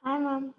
Hi, ma'am.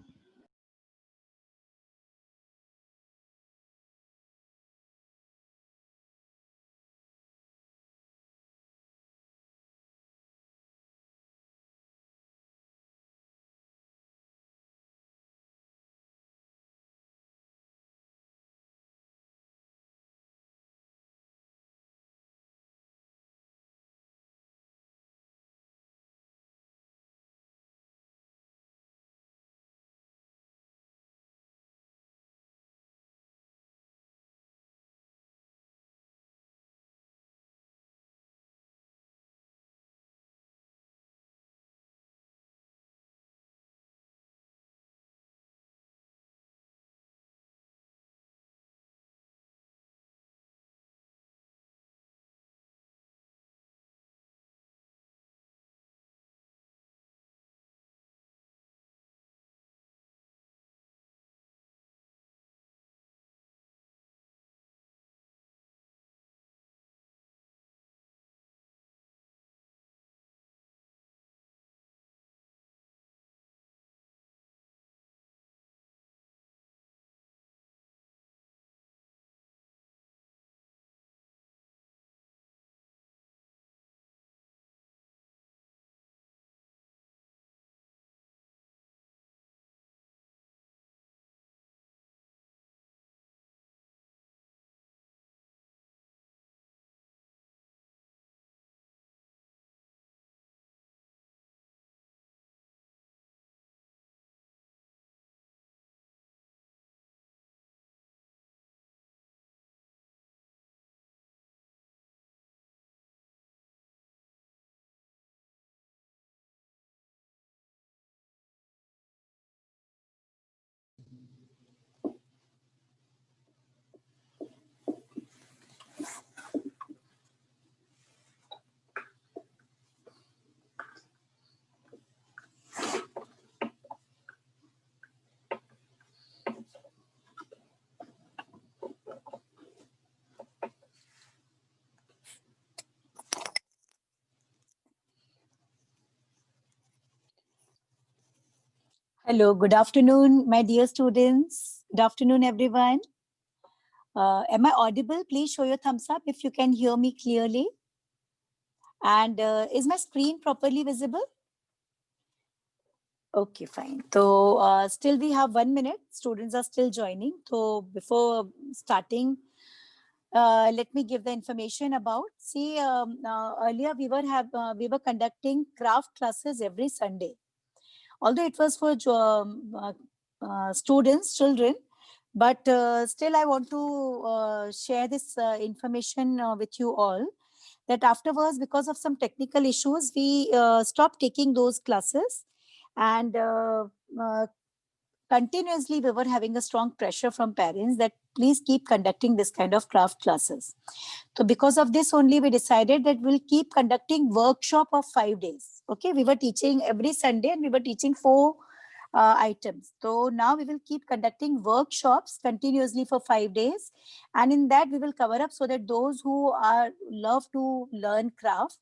Hello, good afternoon, my dear students. Good afternoon, everyone. Am I audible? Please show your thumbs up if you can hear me clearly. And is my screen properly visible? Okay, fine. So still we have 1 minute. Students are still joining. So before starting, let me give the information about. See, earlier we were conducting craft classes every Sunday. Although it was for students, children, but still I want to share this information with you all, that afterwards, because of some technical issues, we stopped taking those classes, and continuously we were having a strong pressure from parents that please keep conducting this kind of craft classes. So because of this only, we decided that we'll keep conducting workshop of 5 days. Okay, we were teaching every Sunday and we were teaching 4 items. So now we will keep conducting workshops continuously for 5 days, and in that we will cover up so that those who are love to learn craft,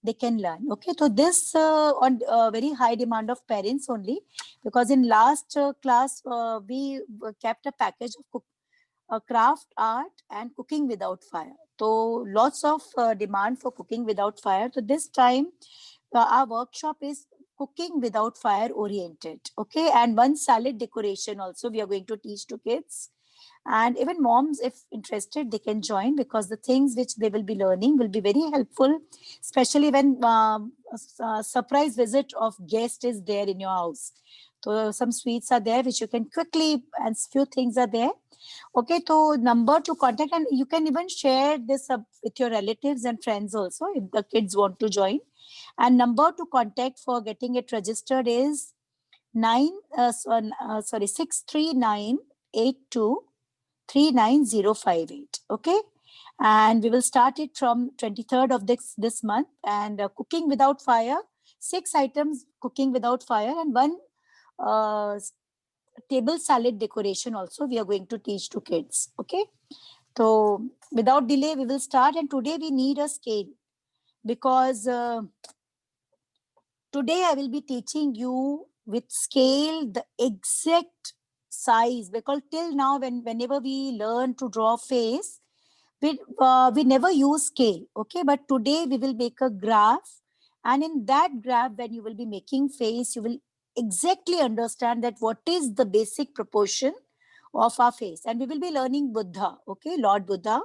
they can learn. Okay, so this on very high demand of parents only, because in last class we kept a package of craft, art, and cooking without fire. So lots of demand for cooking without fire. So this time our workshop is cooking without fire oriented. Okay, and one salad decoration also we are going to teach to kids. And even moms, if interested, they can join, because the things which they will be learning will be very helpful, especially when surprise visit of guest is there in your house. So some sweets are there which you can quickly, and few things are there. Okay, so number to contact, and you can even share this with your relatives and friends also if the kids want to join. And number to contact for getting it registered is 63982390058. Okay, and we will start it from 23rd of this month. And cooking without fire, 6 items cooking without fire, and one uh, table salad decoration also we are going to teach to kids. Okay, so without delay we will start. And today we need a scale, because today I will be teaching you with scale the exact size, because till now whenever we learn to draw face, we never use scale, okay? But today we will make a graph, and in that graph, when you will be making face, you will exactly understand that what is the basic proportion of our face. And we will be learning Buddha, okay, Lord Buddha,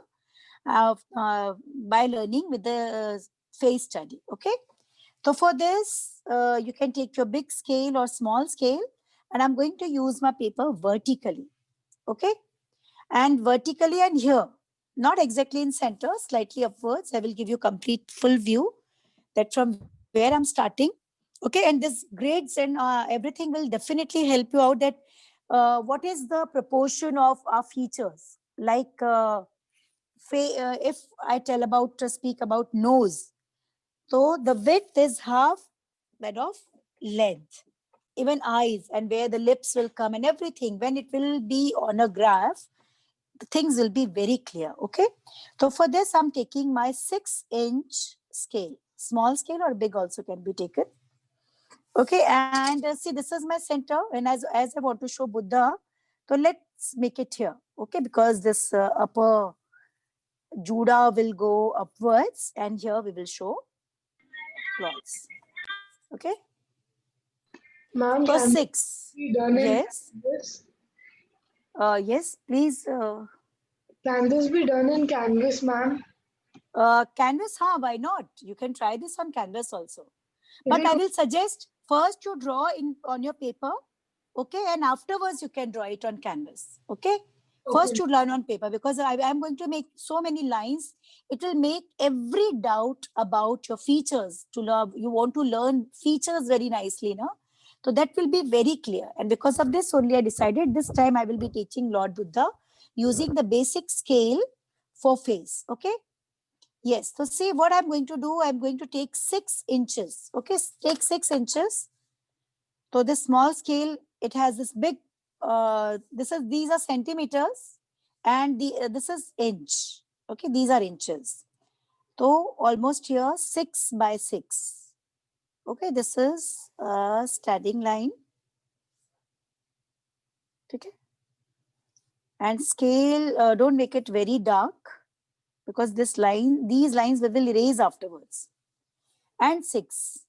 by learning with the face study, okay? So for this, you can take your big scale or small scale, and I'm going to use my paper vertically, okay? And vertically, and here, not exactly in center, slightly upwards, I will give you complete full view that from where I'm starting, okay? And this grades and everything will definitely help you out that what is the proportion of our features. Like if I speak about nose, so the width is half that of length. Even eyes and where the lips will come and everything, when it will be on a graph, the things will be very clear, okay? So for this, I'm taking my 6-inch scale. Small scale or big also can be taken. Okay, and see, this is my center. And as I want to show Buddha, so let's make it here, okay? Because this upper Judah will go upwards, and here we will show cloths. Okay. Ma'am, So can 6. this be done in Yes. Canvas? Yes, please. Can this be done in Canvas, ma'am? Canvas, why not? You can try this on Canvas also. Is But it I will suggest first you draw on your paper, okay? And afterwards you can draw it on Canvas, okay? First okay? you learn on paper, because I am going to make so many lines. It will make every doubt about your features. You want to learn features very nicely, no? So that will be very clear. And because of this only, I decided this time I will be teaching Lord Buddha using the basic scale for face, okay? Yes. So see what I'm going to do. I'm going to take 6 inches. Okay. Take 6 inches. So this small scale, it has this big, these are centimeters, and this is inch. Okay. These are inches. So almost here 6 by 6. Okay. This is a standing line. Okay. And scale, don't make it very dark, because these lines we will erase afterwards. And 6.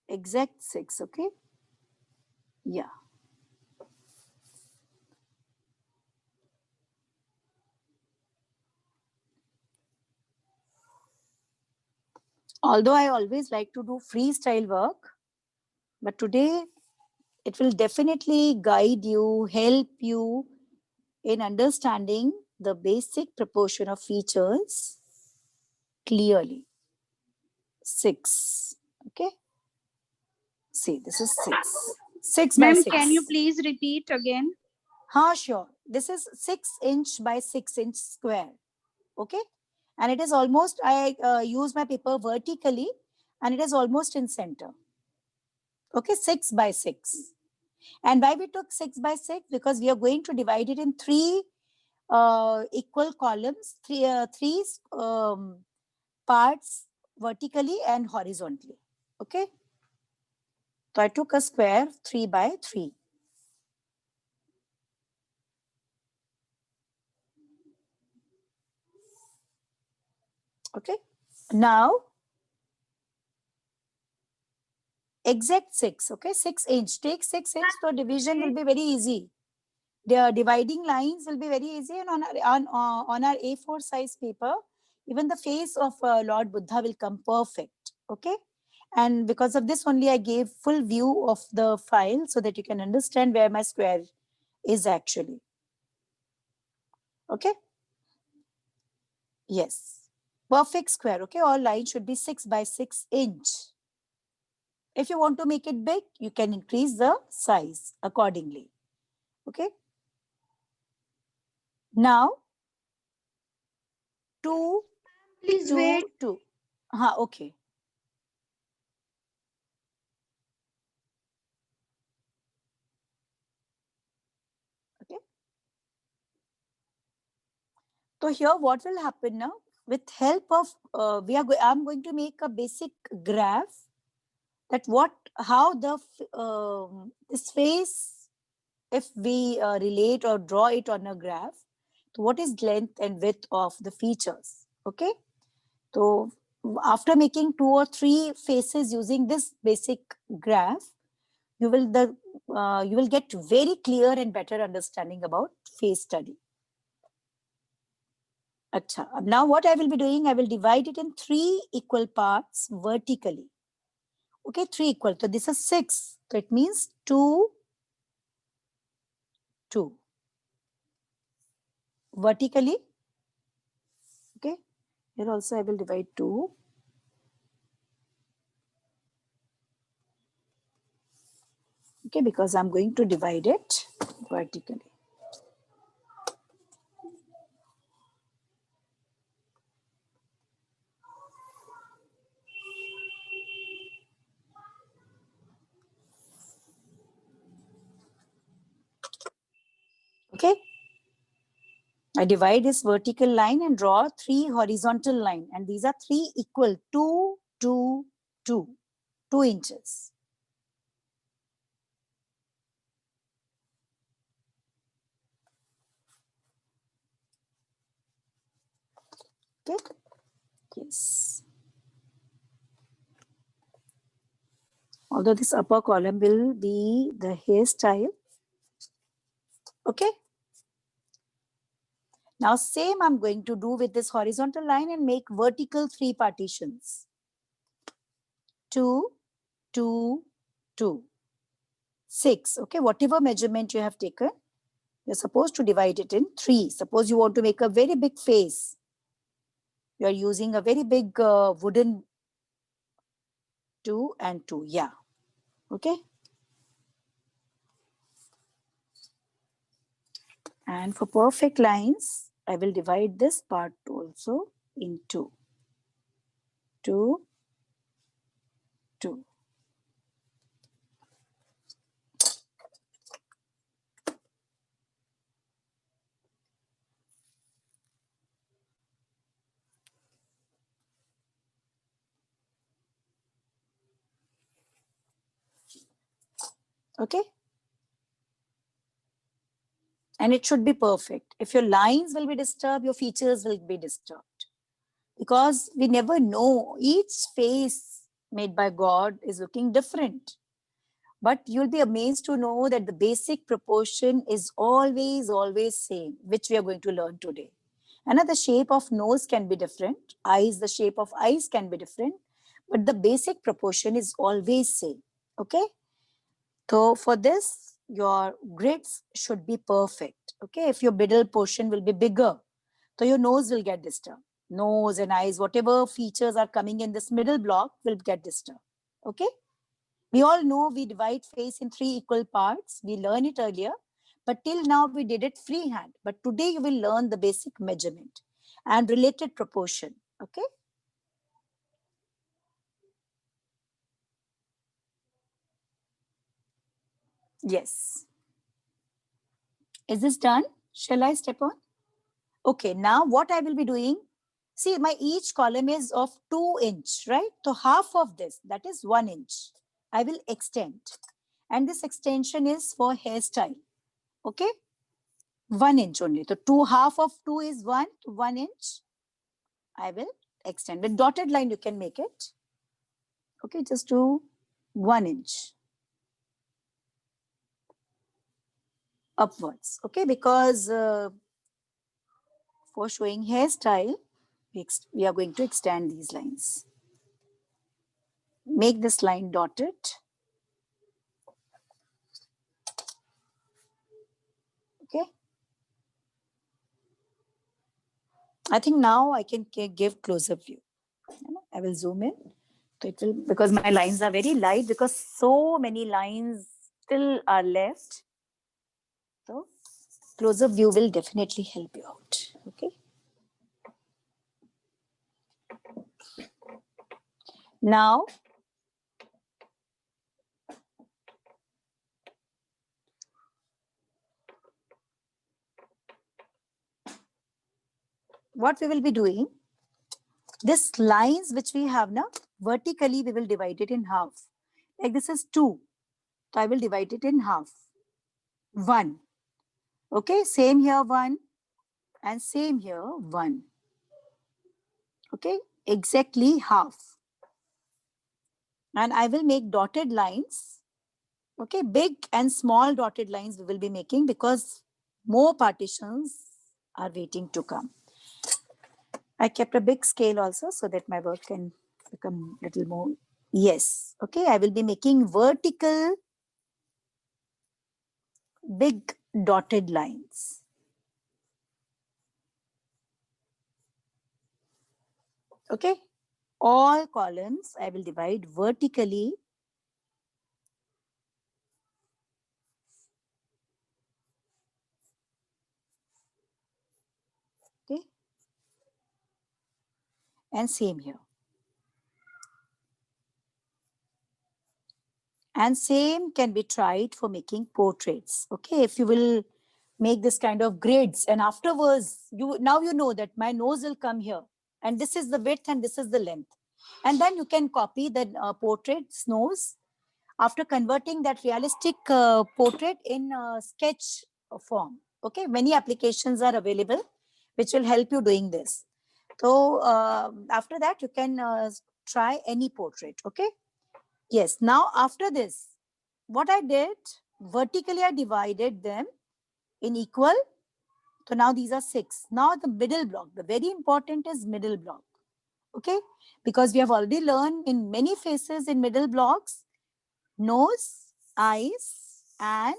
Exact 6. Okay. Yeah. Although I always like to do freestyle work, but today it will definitely guide you, help you in understanding the basic proportion of features clearly. 6. Okay. See, this is 6. 6 by Ma'am, can 6. you please repeat again? Sure. This is 6-inch by 6-inch square. Okay. And it is almost, I use my paper vertically, and it is almost in center. Okay. 6 by 6. And why we took 6 by 6? Because we are going to divide it in 3 equal columns, three parts vertically and horizontally. Okay. So I took a square 3 by 3. Okay. Now, exact 6. Okay. 6-inch. Take 6-inch. So division will be very easy. The dividing lines will be very easy, and on our A4 size paper, even the face of Lord Buddha will come perfect. Okay. And because of this only, I gave full view of the file so that you can understand where my square is actually. Okay. Yes. Perfect square. Okay. All lines should be 6 by 6-inch. If you want to make it big, you can increase the size accordingly. Okay. Now, 2, Please 2, wait. 2. Okay. Okay. So here what will happen now? With help of, I'm going to make a basic graph. that how this face, if we relate or draw it on a graph, so what is length and width of the features? Okay, so after making 2 or 3 faces using this basic graph, you will get very clear and better understanding about face study. Acha. Now what I will be doing, I will divide it in 3 equal parts vertically. Okay, 3 equal. So this is 6. So it means 2, 2. Vertically. Okay. Here also I will divide 2. Okay, because I'm going to divide it vertically. Okay. I divide this vertical line and draw 3 horizontal line, and these are 3 equal, 2, 2, 2, 2 inches. Okay. Yes. Although this upper column will be the hairstyle. Okay. Now same I'm going to do with this horizontal line and make vertical 3 partitions. 2, 2, 2, 6. Okay, whatever measurement you have taken, you're supposed to divide it in 3. Suppose you want to make a very big face. You're using a very big wooden 2 and 2. Yeah. Okay. And for perfect lines, I will divide this part also in 2. 2, 2. Okay. And it should be perfect. If your lines will be disturbed, your features will be disturbed. Because we never know, each face made by God is looking different. But you'll be amazed to know that the basic proportion is always same, which we are going to learn today. And the shape of nose can be different, the shape of eyes can be different, but the basic proportion is always same. Okay. So for this, your grids should be perfect. Okay. If your middle portion will be bigger, so your nose will get disturbed. Nose and eyes, whatever features are coming in this middle block will get disturbed. Okay. We all know we divide face in 3 equal parts. We learned it earlier, but till now we did it freehand. But today you will learn the basic measurement and related proportion. Okay. Yes. Is this done? Shall I step on? Okay. Now what I will be doing, see my each column is of 2 inch, right? So half of this, that is 1 inch, I will extend. And this extension is for hairstyle. Okay. 1 inch only. So half of 2 is 1 inch. I will extend. With dotted line, you can make it. Okay, just do 1 inch upwards. Okay, because for showing hairstyle, we are going to extend these lines. Make this line dotted. Okay. I think now I can give closer view. I will zoom in. So it will, because my lines are very light, because so many lines still are left. So closer view will definitely help you out. Okay. Now, what we will be doing, this lines which we have now, vertically we will divide it in half. Like this is 2. So I will divide it in half. 1. Okay, same here 1 and same here 1. Okay, exactly half. And I will make dotted lines. Okay, big and small dotted lines we will be making because more partitions are waiting to come. I kept a big scale also so that my work can become a little more. Yes. Okay, I will be making vertical big dotted lines. Okay, all columns I will divide vertically. Okay, and same here. And same can be tried for making portraits. Okay, if you will make this kind of grids and afterwards now you know that my nose will come here and this is the width and this is the length. And then you can copy the portrait's nose after converting that realistic portrait in sketch form. Okay, many applications are available which will help you doing this. So after that you can try any portrait. Okay. Yes. Now after this, what I did, vertically I divided them in equal. So now these are 6. Now the middle block, the very important is middle block. Okay, because we have already learned in many faces in middle blocks, nose, eyes, and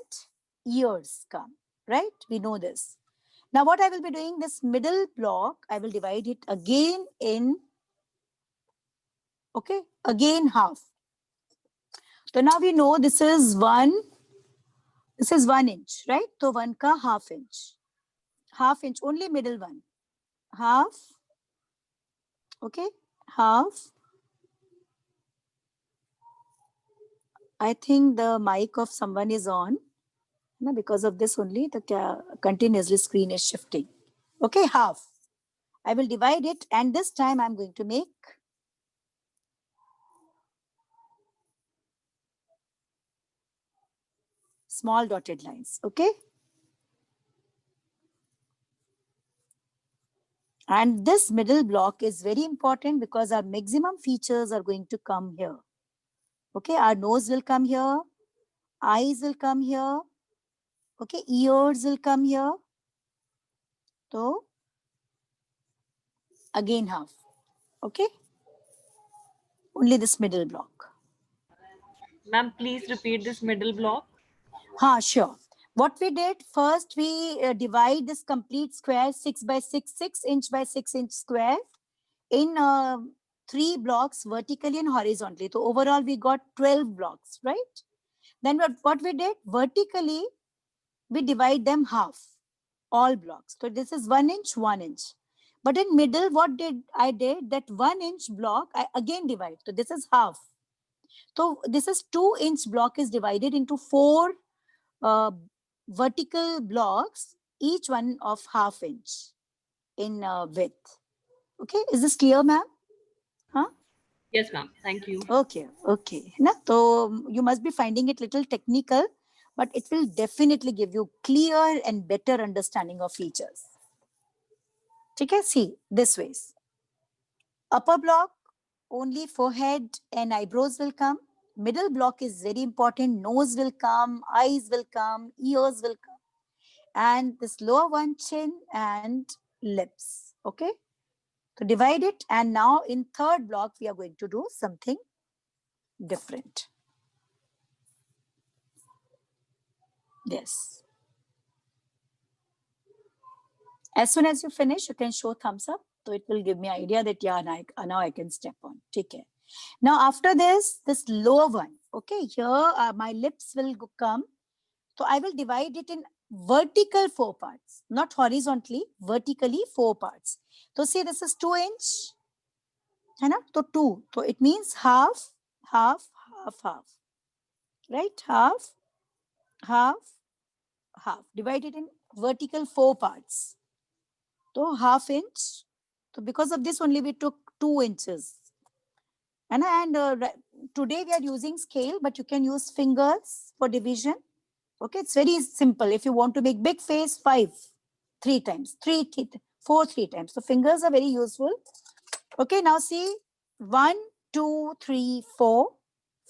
ears come, right? We know this. Now what I will be doing, this middle block, I will divide it again in, okay, again half. So now we know this is 1 inch, right? So 1 ka half inch. Half inch, only middle one. Half, okay, half. I think the mic of someone is on. No, because of this only the continuously screen is shifting. Okay, half. I will divide it and this time I'm going to make small dotted lines. Okay. And this middle block is very important because our maximum features are going to come here. Okay, our nose will come here, eyes will come here, okay, ears will come here. So again half. Okay, only this middle block. Ma'am, please repeat this middle block. Sure. What we did first, we divide this complete square 6 by 6, 6 inch by 6 inch square in 3 blocks vertically and horizontally. So overall we got 12 blocks, right? Then what we did vertically, we divide them half, all blocks. So this is 1 inch, 1 inch. But in middle, what did I did? That 1 inch block, I again divide. So this is half. So this is 2 inch block is divided into 4 vertical blocks, each one of half inch in width. Okay, is this clear, ma'am? Huh? Yes, ma'am. Thank you. Okay, okay. Now, so you must be finding it little technical, but it will definitely give you clear and better understanding of features. Okay, see this ways. Upper block, only forehead and eyebrows will come. Middle block is very important. Nose will come, eyes will come, ears will come. And this lower one, chin and lips. Okay, so divide it. And now in third block, we are going to do something different. Yes. As soon as you finish, you can show thumbs up. So it will give me idea that yeah, now I can step on. Take care. Now after this lower one, okay, here my lips will come. So I will divide it in vertical 4 parts, not horizontally, vertically 4 parts. So see, this is 2 inch. So 2. So it means half, half, half, half. Right? Half, half, half. Divided in vertical 4 parts. So half inch. So because of this only we took 2 inches. And today we are using scale, but you can use fingers for division. Okay, it's very simple. If you want to make big face, 5, 3 times, 3 teeth, 4, 3 times. So fingers are very useful. Okay, now see 1, 2, 3, 4,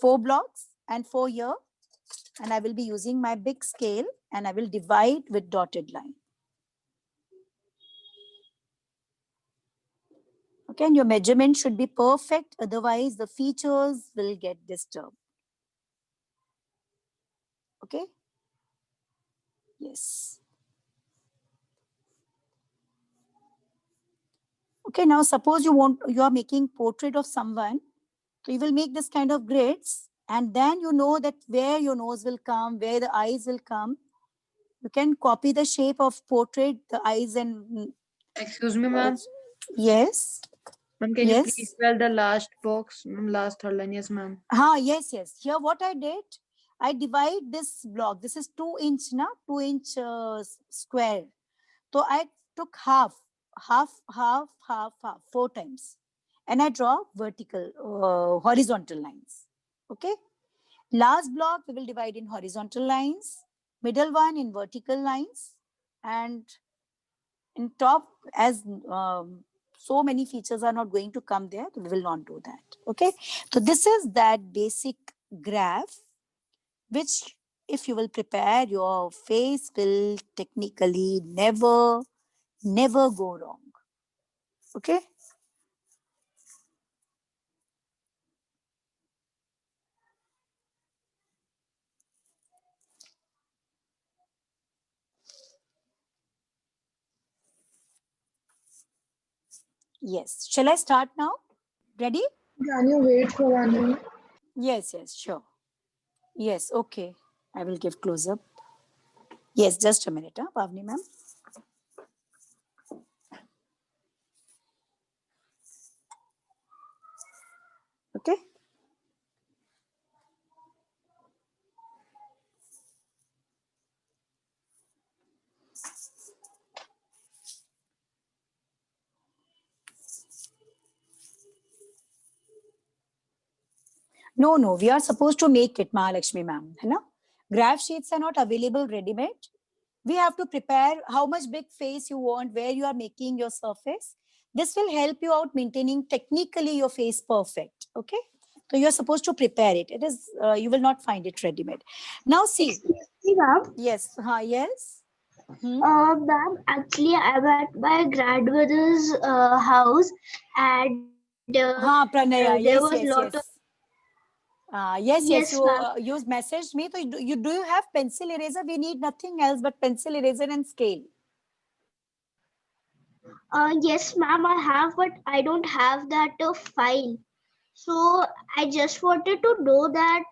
4 blocks and 4 here. And I will be using my big scale and I will divide with dotted line. Okay, and your measurement should be perfect. Otherwise, the features will get disturbed. Okay. Yes. Okay, now suppose you are making portrait of someone. So you will make this kind of grids and then you know that where your nose will come, where the eyes will come. You can copy the shape of portrait, the eyes and... Excuse me, ma'am. Yes. Ma'am, can you Yes. please spell the last box? Last third line, yes, ma'am. Yes. Here what I did, I divide this block. This is 2 inch, 2 inch square. So I took half, 4 times. And I draw vertical, horizontal lines. Okay. Last block, we will divide in horizontal lines. Middle one in vertical lines. And in top, as so many features are not going to come there, we will not do that. Okay. So this is that basic graph, which if you will prepare, your face will technically never go wrong. Okay. Yes. Shall I start now? Ready? Can you wait for 1 minute? Yes, sure. Yes, okay. I will give close up. Yes, just a minute, Pavni ma'am. Okay. No, we are supposed to make it, Mahalakshmi ma'am. Graph sheets are not available ready-made. We have to prepare how much big face you want, where you are making your surface. This will help you out maintaining technically your face perfect. Okay. So you're supposed to prepare it. It is, you will not find it ready-made. Now see. Excuse me, ma'am. Yes. Yes. Ma'am, actually, I'm at my grandmother's house, and Pranaya. there Yes, was yes. lot of. Yes. Yes, You ma'am. you messaged me. So do you have pencil eraser? We need nothing else but pencil eraser and scale. Yes, ma'am, I have, but I don't have that file. So I just wanted to know that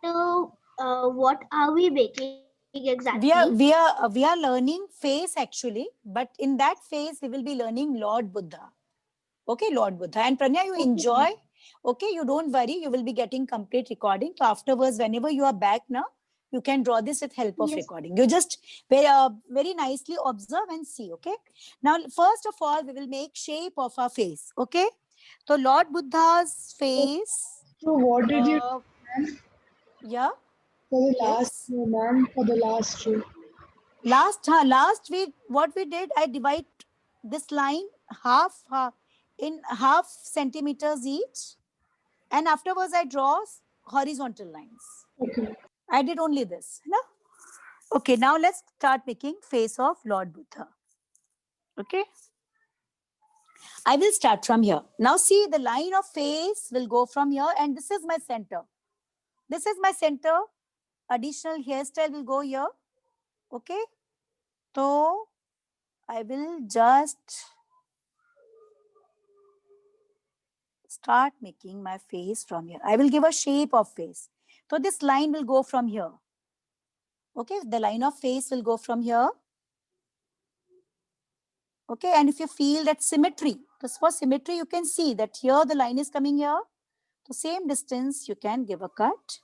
what are we making exactly? We are learning face actually, but in that phase we will be learning Lord Buddha. Okay, Lord Buddha. And Pranya, you enjoy. Okay, you don't worry. You will be getting complete recording. So afterwards, whenever you are back now, you can draw this with help of recording. You just very nicely observe and see. Okay. Now, first of all, we will make shape of our face. Okay. So Lord Buddha's face. So what did you Yeah. for the last Yes. show, ma'am? For the last show. Last week, what we did, I divide this line in half centimeters each. And afterwards, I draw horizontal lines. Okay. I did only this. No? Okay, now let's start making face of Lord Buddha. Okay. I will start from here. Now see, the line of face will go from here and this is my center. This is my center. Additional hairstyle will go here. Okay. So I will just start making my face from here. I will give a shape of face. So this line will go from here. Okay, the line of face will go from here. Okay, and if you feel that symmetry, just for symmetry, you can see that here the line is coming here. So same distance, you can give a cut.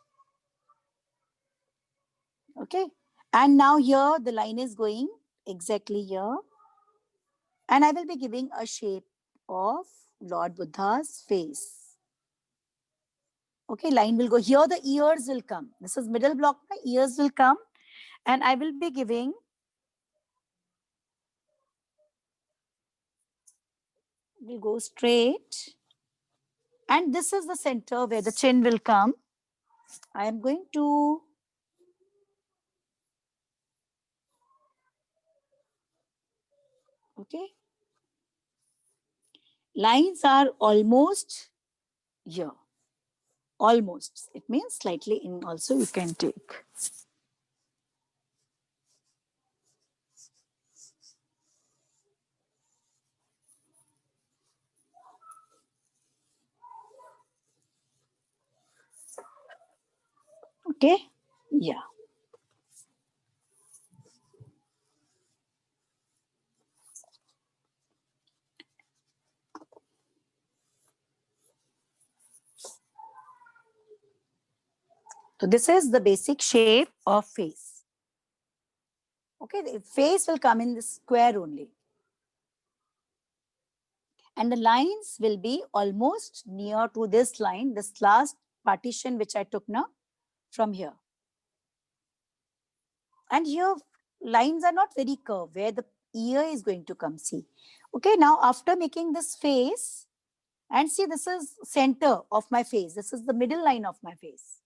Okay, and now here the line is going exactly here. And I will be giving a shape of Lord Buddha's face. Okay, line will go here. The ears will come. This is middle block. The ears will come, and I will be giving. We'll go straight, and this is the center where the chin will come. I am going to okay. Lines are almost here. Almost. It means slightly in also you can take. Okay. Yeah. So this is the basic shape of face. Okay, the face will come in the square only. And the lines will be almost near to this line, this last partition which I took now from here. And here lines are not very curved where the ear is going to come, see. Okay, now after making this face, and see this is center of my face. This is the middle line of my face.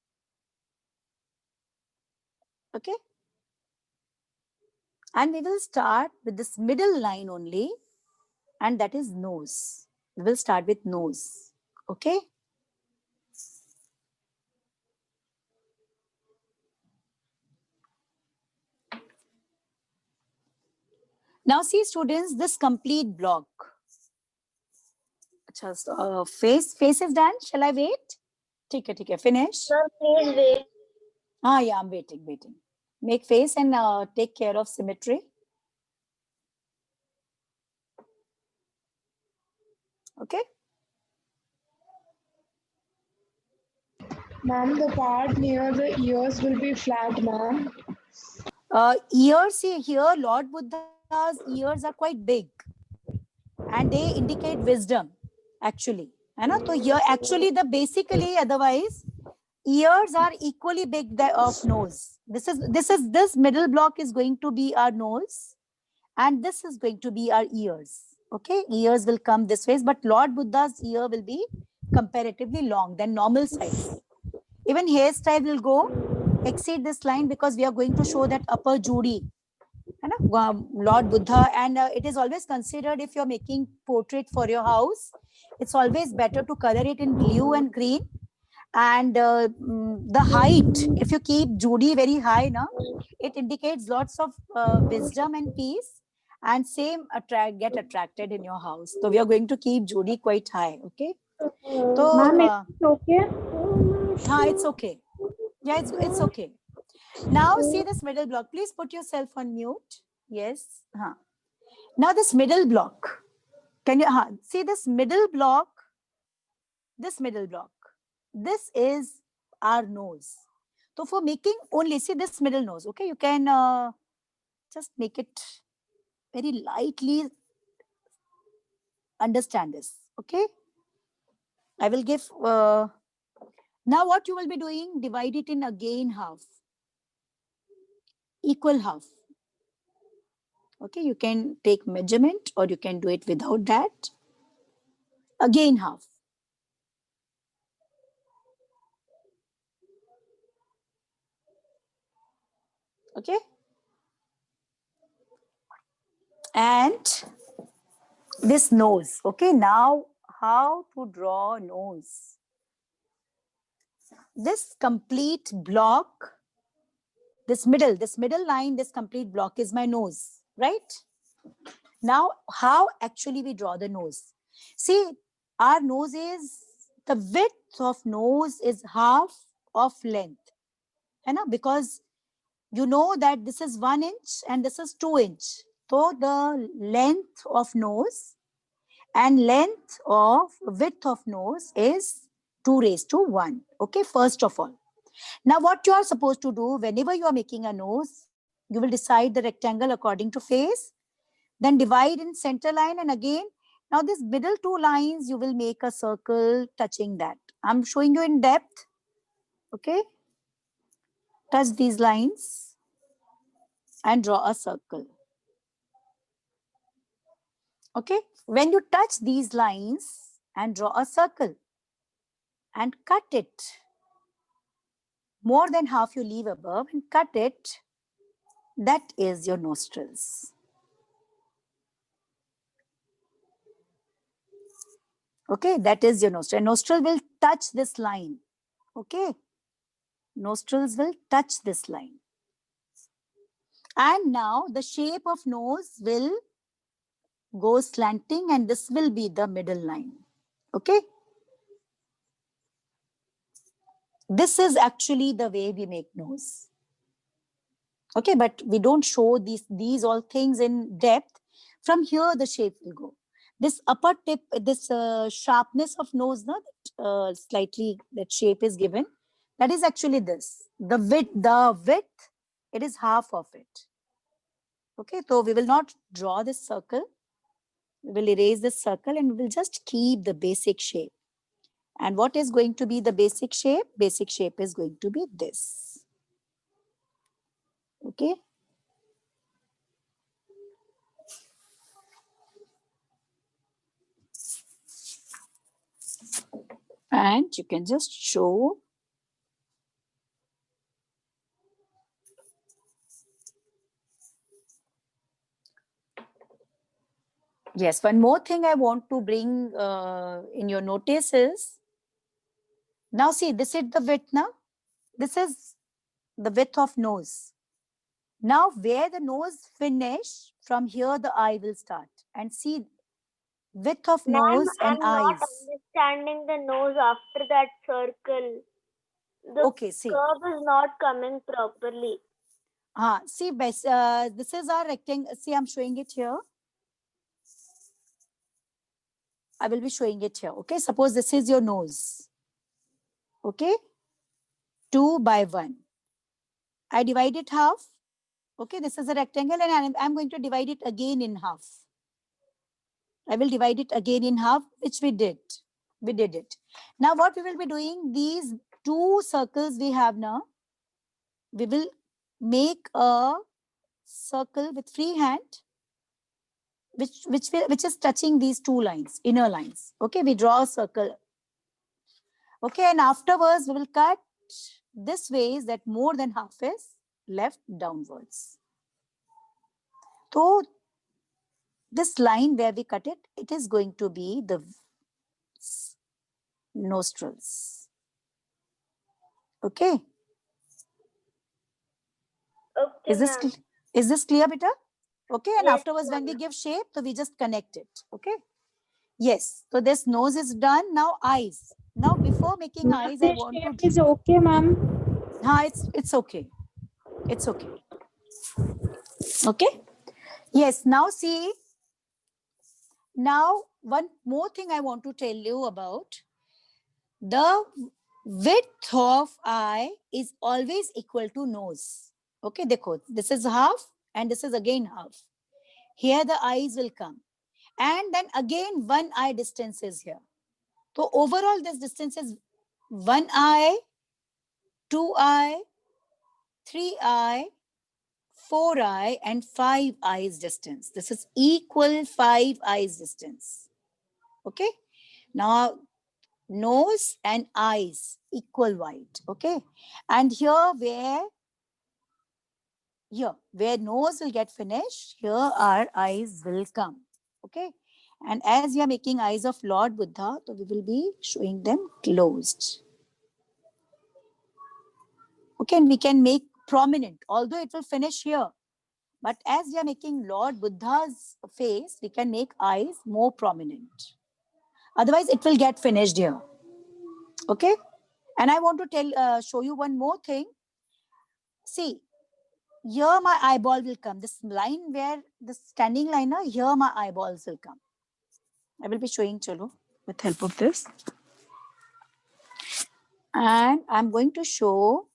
Okay. And we will start with this middle line only, and that is nose. We will start with nose. Okay. Now see students, this complete block. Just face is done. Shall I wait? Take it, finish. Ma'am, please wait. Yeah, I'm waiting. Make face and take care of symmetry. Okay. Ma'am, the part near the ears will be flat, ma'am. Ears, see here, Lord Buddha's ears are quite big and they indicate wisdom actually. So here actually the basically otherwise ears are equally big of nose. This middle block is going to be our nose and this is going to be our ears. Okay, ears will come this way, but Lord Buddha's ear will be comparatively long than normal size. Even hairstyle will go exceed this line because we are going to show that upper judi, Lord Buddha, and it is always considered if you're making portrait for your house, it's always better to color it in blue and green. And the height, if you keep judi very high, it indicates lots of wisdom and peace, and same get attracted in your house. So we are going to keep judi quite high. Okay. So Ma'am, it's okay. it's okay. Yeah, it's okay. Now see this middle block. Please put yourself on mute. Yes. Now this middle block. Can you see this middle block? This middle block. This is our nose. So for making only, see this middle nose. Okay, you can just make it very lightly. Understand this. Okay. I will give. Now what you will be doing? Divide it in again half. Equal half. Okay, you can take measurement or you can do it without that. Again half. Okay. And this nose. Okay, now how to draw nose? This complete block, this middle line, this complete block is my nose, right? Now, how actually we draw the nose? See, our nose is, the width of nose is half of length. Because you know that this is 1 inch and this is 2 inch. So the length of nose and width of nose is 2:1. Okay, first of all. Now what you are supposed to do whenever you are making a nose, you will decide the rectangle according to face, then divide in center line, and again, now this middle two lines, you will make a circle touching that. I'm showing you in depth. Okay. Touch these lines and draw a circle. Okay. When you touch these lines and draw a circle and cut it, more than half you leave above and cut it, that is your nostrils. Okay, that is your nostril. Nostril will touch this line. Okay, nostrils will touch this line. And now the shape of nose will go slanting and this will be the middle line. Okay. This is actually the way we make nose. Okay, but we don't show these all things in depth. From here, the shape will go. This upper tip, this sharpness of nose, slightly that shape is given. That is actually this. The width, it is half of it. Okay, so we will not draw this circle. We will erase this circle and we will just keep the basic shape. And what is going to be the basic shape? Basic shape is going to be this. Okay. And you can just show. Yes, one more thing I want to bring in your notice is, now see, this is the width now. This is the width of nose. Now where the nose finish, from here the eye will start. And see, width of nose and I'm not eyes. understanding the nose after that circle. The Okay, see. curve is not coming properly. See, this is our rectangle. See, I'm showing it here. I will be showing it here. Okay, suppose this is your nose. Okay, 2 by 1. I divide it half. Okay, this is a rectangle and I'm going to divide it again in half. I will divide it again in half, which we did. We did it. Now what we will be doing, these 2 circles we have now, we will make a circle with free hand, which is touching these 2 lines, inner lines. Okay, we draw a circle. Okay, and afterwards we will cut this way that more than half is left downwards. So this line where we cut it, it is going to be the nostrils. Okay. Okay, is this clear, beta? Okay, and Yes, afterwards when we ma'am. give shape, so we just connect it. Okay. Yes. So this nose is done. Now eyes. Now before making eyes, I want to. Is okay, ma'am. It's okay. It's okay. Okay. Yes. Now see. Now one more thing I want to tell you about. The width of eye is always equal to nose. Okay, dekho, this is half and this is again half. Here the eyes will come. And then again 1 eye distance is here. So overall this distance is 1 eye, 2 eye, 3 eye, 4 eye and 5 eyes distance. This is equal 5 eyes distance. Okay. Now nose and eyes equal wide. Okay. And here where nose will get finished, here our eyes will come. Okay. And as we are making eyes of Lord Buddha, so we will be showing them closed. Okay, and we can make prominent, although it will finish here. But as we are making Lord Buddha's face, we can make eyes more prominent. Otherwise, it will get finished here. Okay. And I want to show you one more thing. See, here my eyeball will come. This line where the standing liner, here my eyeballs will come. I will be showing Chalo with help of this. And I'm going to show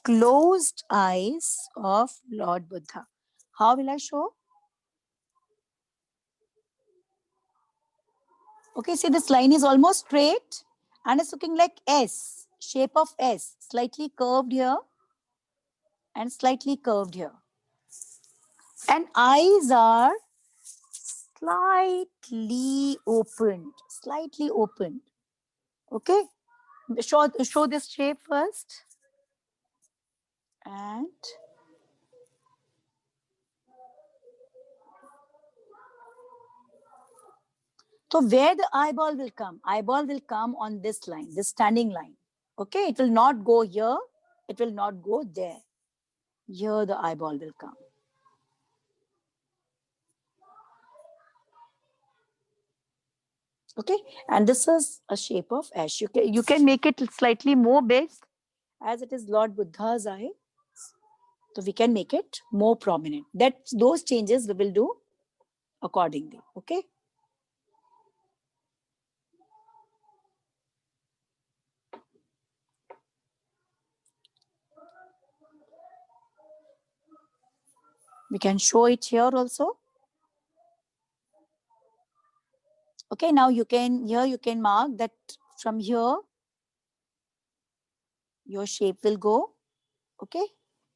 closed eyes of Lord Buddha. How will I show? Okay, see this line is almost straight and it's looking like S shape of S, slightly curved here and slightly curved here. And eyes are slightly opened, Okay, show this shape first. And so where the eyeball will come on this line, this standing line. Okay, it will not go here, it will not go there. Here the eyeball will come. Okay, and this is a shape of S. You can make it slightly more big, as it is Lord Buddha's eye. So we can make it more prominent. Those changes we will do accordingly. Okay. We can show it here also. Okay, now you can mark that from here your shape will go. Okay,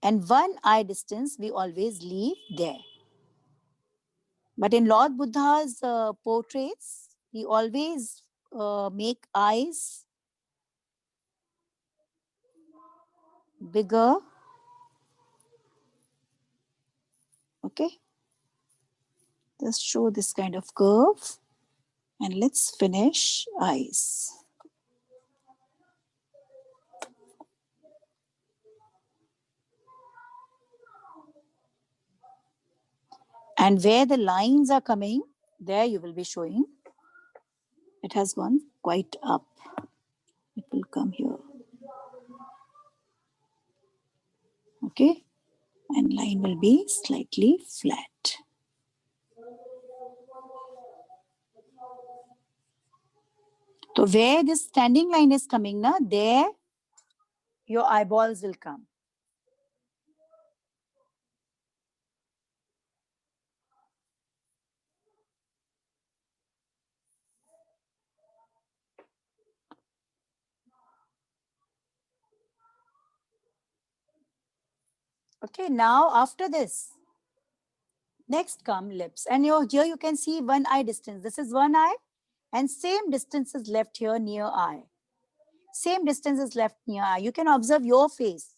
and one eye distance we always leave there. But in Lord Buddha's portraits, he always make eyes bigger. Okay, just show this kind of curve, and let's finish eyes. And where the lines are coming, there you will be showing it has gone quite up. It will come here. Okay, and line will be slightly flat. So where this standing line is coming, there your eyeballs will come. Okay, now after this, next come lips. And here you can see one eye distance. This is one eye, and same distance is left here near eye. Same distance is left near eye. You can observe your face.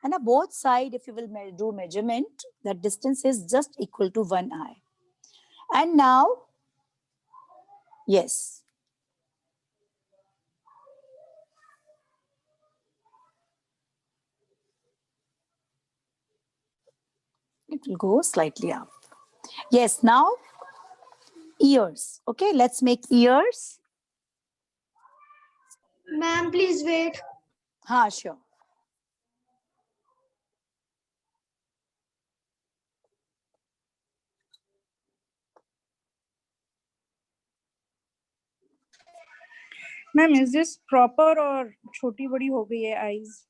And on both sides, if you will do measurement, that distance is just equal to one eye. And now, yes. It will go slightly up. Yes, now ears. Okay, let's make ears. Ma'am, please wait. Sure. Ma'am, is this proper or छोटी बड़ी हो गई है eyes?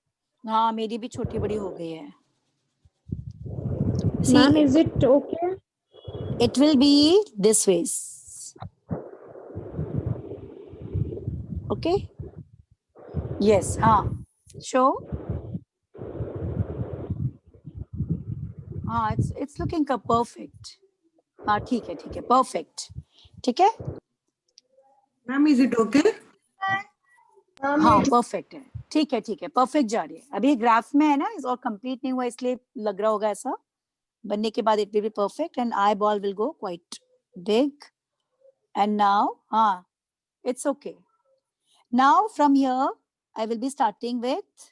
हाँ, मेरी भी छोटी बड़ी हो गई है. Ma'am, is it okay? It will be this way. Okay. Yes. Show. It's looking perfect. ठीक है. Perfect. ठीक है. Ma'am, is it okay? perfect है. ठीक है. Perfect जा रही है. अभी ग्राफ में है ना, और कंप्लीट नहीं हुआ, इसलिए लग रहा होगा ऐसा. बनने के बाद it will be perfect and eyeball will go quite big. And now, it's okay. Now from here, I will be starting with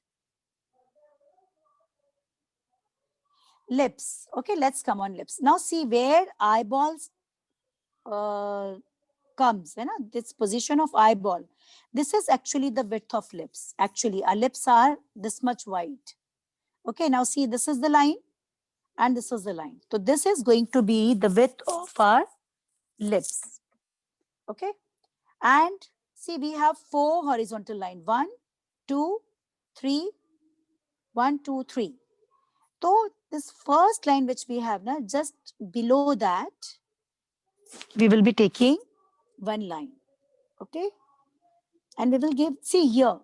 lips. Okay, let's come on lips. Now see where eyeballs comes, this position of eyeball. This is actually the width of lips. Actually, our lips are this much wide. Okay, now see, this is the line and this is the line. So this is going to be the width of our lips. Okay, and see, we have 4 horizontal lines. 1, 2, 3, 1, 2, 3. So this first line which we have now, just below that, we will be taking one line. Okay, and we will give, see here,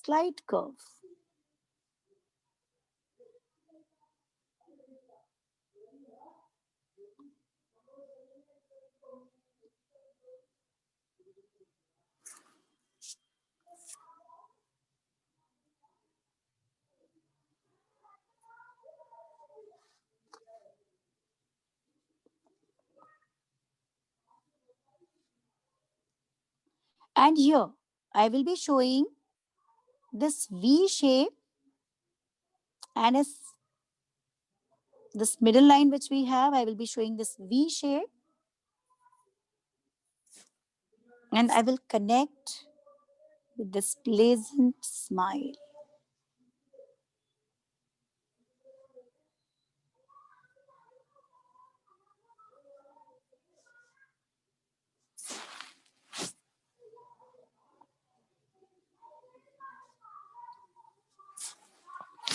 slight curve. And here I will be showing this V shape and this middle line which we have, I will be showing this V shape, and I will connect with this pleasant smile.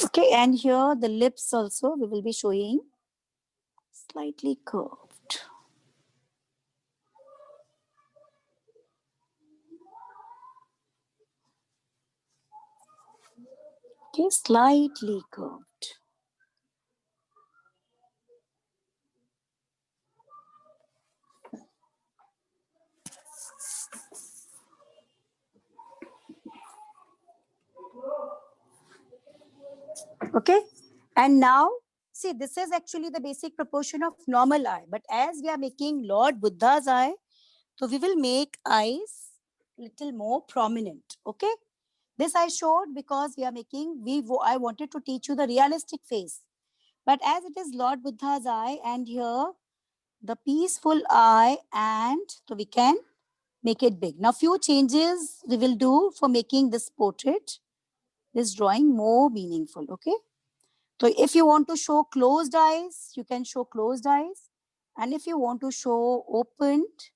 Okay, and here the lips also we will be showing slightly curved. Okay, slightly curved. Okay, and now see, this is actually the basic proportion of normal eye, but as we are making Lord Buddha's eye, so we will make eyes little more prominent. Okay, this I showed because we are making, I wanted to teach you the realistic face, but as it is Lord Buddha's eye, and here the peaceful eye, and so we can make it big. Now few changes we will do for making this portrait, this drawing more meaningful. Okay, so if you want to show closed eyes, you can show closed eyes, and if you want to show opened,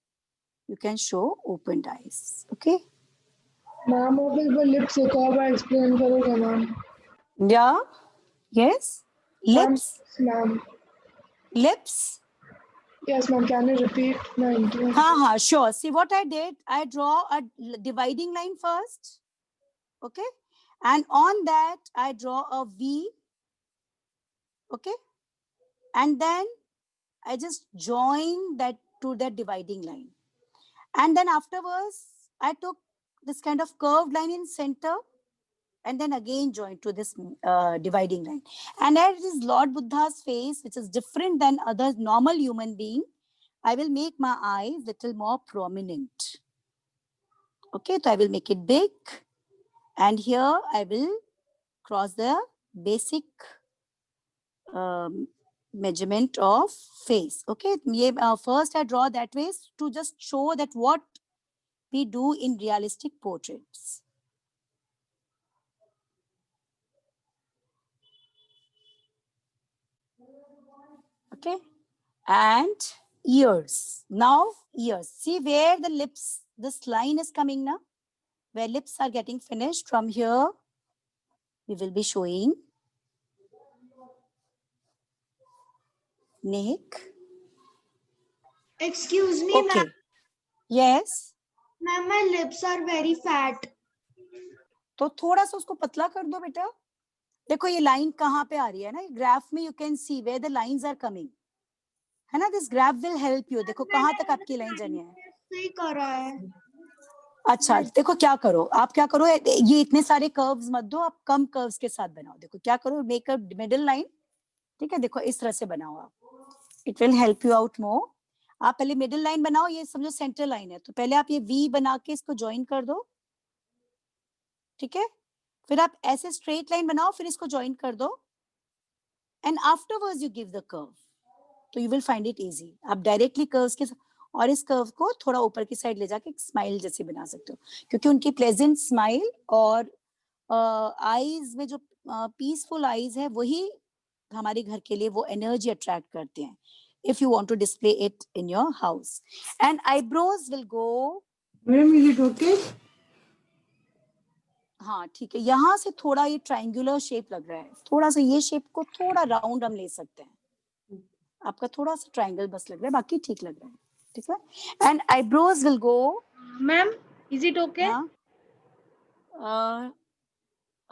you can show opened eyes. Okay, ma'am वो बिल्कुल lips एक और बार explain करोगे ma'am? yeah, yes, lips, ma'am lips. yes ma'am, can you repeat my interview? Ha, sure. See what I did, I draw a dividing line first. Okay, and on that I draw a V. Okay, and then I just join that to that dividing line, and then afterwards I took this kind of curved line in center, and then again joined to this dividing line. And as it is Lord Buddha's face, which is different than other normal human being, I will make my eyes little more prominent. Okay, so I will make it big, and here I will cross the basic measurement of face. Okay, first I draw that way to just show that what we do in realistic portraits. Okay, and ears. Now ears. See where the lips, this line is coming now, where lips are getting finished. From here, we will be showing neck. Excuse me, Okay. Yes. ma'am, my lips are very fat. तो थोड़ा सा उसको पतला कर दो बेटा. देखो ये लाइन कहाँ पे आ रही है ना, ग्राफ में you can see where the lines are coming, है ना. This graph will help you. देखो कहाँ तक आपकी लाइन जानी है. सही कर रहा है. अच्छा देखो क्या करो, आप क्या करो, ये इतने सारे कर्व्स मत दो, आप कम कर्व्स के साथ बनाओ. देखो क्या करो, मेक अ मिडिल लाइन. ठीक है, देखो इस तरह से बनाओ आप, it will help you out more. आप पहले मिडिल लाइन बनाओ, ये समझो सेंटर लाइन है, तो पहले आप ये वी बना के इसको ज्वाइन कर दो. ठीक है, फिर आप ऐसे स्ट्रेट लाइन बनाओ, फिर इसको ज्वाइन कर दो, and afterwards you give the curve, तो you will find it easy. आप डायरेक्टली कर्व्स के और इस कर्व को थोड़ा ऊपर की साइड ले जाके एक स्माइल जैसे बना सकते हो, क्योंकि उनकी प्लेजेंट स्माइल और आईज में जो पीसफुल आईज है वही हमारे घर के लिए वो एनर्जी अट्रैक्ट करते हैं. If you want to display it in your house, and eyebrows will go. Madam, is it okay? हाँ ठीक है, यहाँ से थोड़ा ये ट्रायंगुलर शेप लग रहा है, थोड़ा सा ये शेप को थोड़ा राउंड हम ले सकते हैं. आपका थोड़ा सा ट्रायंगल बस लग रहा है, बाकी ठीक लग रहा है. ठीक है, and eyebrows will go. Ma'am, is it okay? हाँ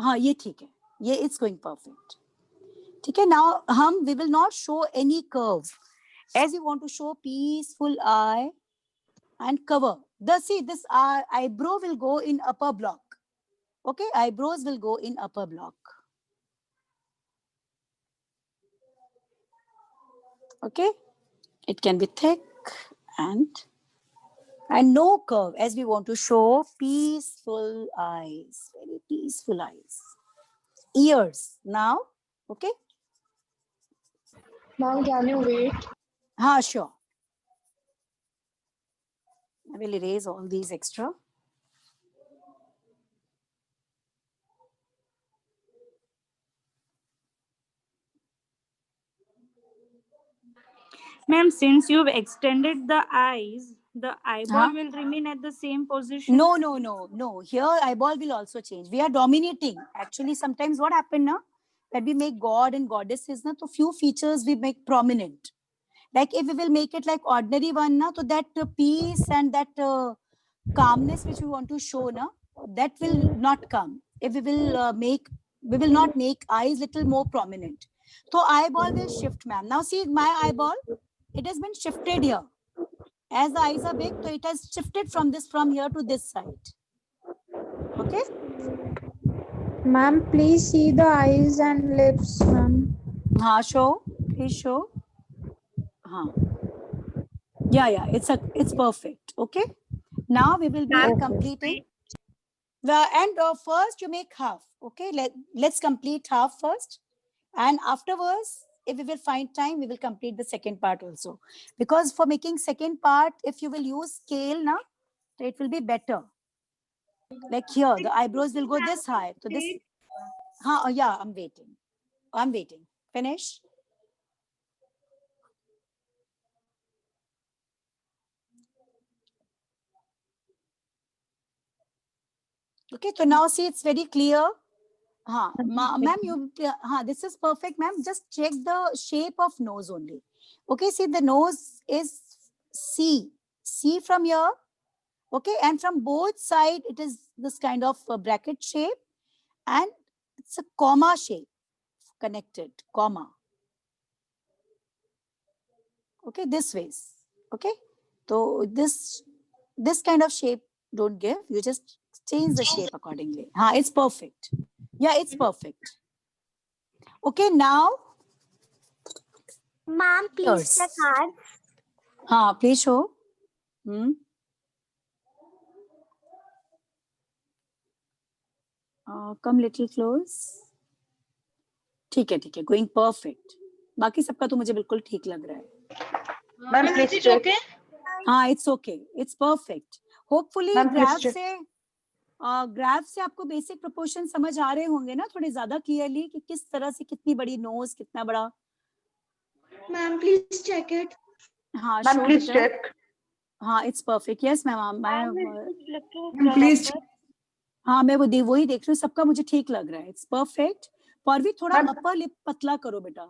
हाँ ये ठीक है, ये इट्स गोइंग परफेक्ट. ठीक है, नाउ हम we will not show any curve as you want to show peaceful eye and cover. This eyebrow will go in upper block. Okay, eyebrows will go in upper block. Okay, it can be thick and no curve, as we want to show peaceful eyes, very peaceful eyes. Ears now. Okay. Ma'am, can you wait? Sure. I will erase all these extra. Ma'am, since you've extended the eyes, the eyeball Huh? will remain at the same position. No. Here eyeball will also change. We are dominating. Actually, sometimes what happen now? That we make god and goddesses, na, so few features we make prominent. Like if we will make it like ordinary one, na, so that peace and that calmness which we want to show, na, that will not come. If we will we will not make eyes little more prominent. So eyeball will shift, ma'am. Now see my eyeball, it has been shifted here. As the eyes are big, so it has shifted from here to this side. Okay. Ma'am, please see the eyes and lips, ma'am. Show. Please show. Yeah. It's perfect. Okay. Now we will be completing. And first you make half. Okay. Let's complete half first, and afterwards, if we will find time, we will complete the second part also. Because for making second part, if you will use scale, na, it will be better. Like here, the eyebrows will go this high. So this. Yeah. I'm waiting. Finish. Okay, so now see it's very clear. Ma'am, this is perfect, ma'am. Just check the shape of nose only. Okay, see the nose is C from here. Okay, and from both sides it is this kind of bracket shape, and it's a comma shape connected, comma. Okay, this ways. Okay, so this kind of shape don't give. You just change the shape accordingly. It's perfect. Yeah, it's perfect. Okay, now. Ma'am, please check hard. Please show. Come little close. ठीक है, going perfect. बाकी सबका तो मुझे बिल्कुल ठीक लग रहा है. Ma'am, please check. It's okay. It's perfect. Hopefully graph से आपको बेसिक प्रोपोर्शन समझ आ रहे होंगे ना थोड़े ज्यादा क्लियरली कि किस तरह से कितनी बड़ी नोज कितना बड़ा. Ma'am, please check it. Ma'am, please check. It's perfect. Yes, ma'am. Please check. मैं वही देख रही हूँ. सबका मुझे ठीक लग रहा है. It's perfect. पर भी थोड़ा अपर लिप पतला करो बेटा.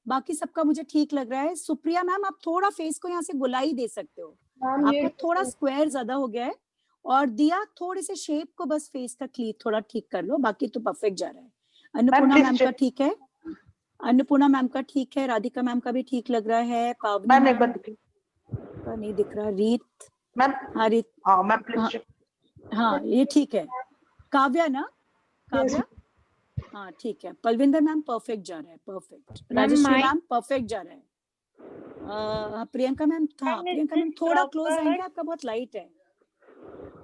बाकी सबका मुझे ठीक लग रहा है. सुप्रिया मैम, आप थोड़ा फेस को यहाँ से गुलाई दे सकते हो. आपका थोड़ा स्क्वायर ज्यादा हो गया है. और दिया थोड़ी से शेप को बस फेस का थोड़ा ठीक कर लो. बाकी तो परफेक्ट जा रहा है. अन्नपूर्णा मैम का ठीक है. अन्नपूर्णा मैम का ठीक है. राधिका मैम का भी ठीक लग रहा है. पावनी मैम का नहीं दिख रहा. Reet ma'am. Reet. Ma'am please check. ये ठीक है. काव्या ना. काव्या. ठीक है. पलविंदर मैम परफेक्ट जा रहा है. परफेक्ट. राजश्री मैम परफेक्ट जा रहा है. प्रियंका मैम प्रियंका मैम थोड़ा क्लोज आएंगे. आपका बहुत लाइट है.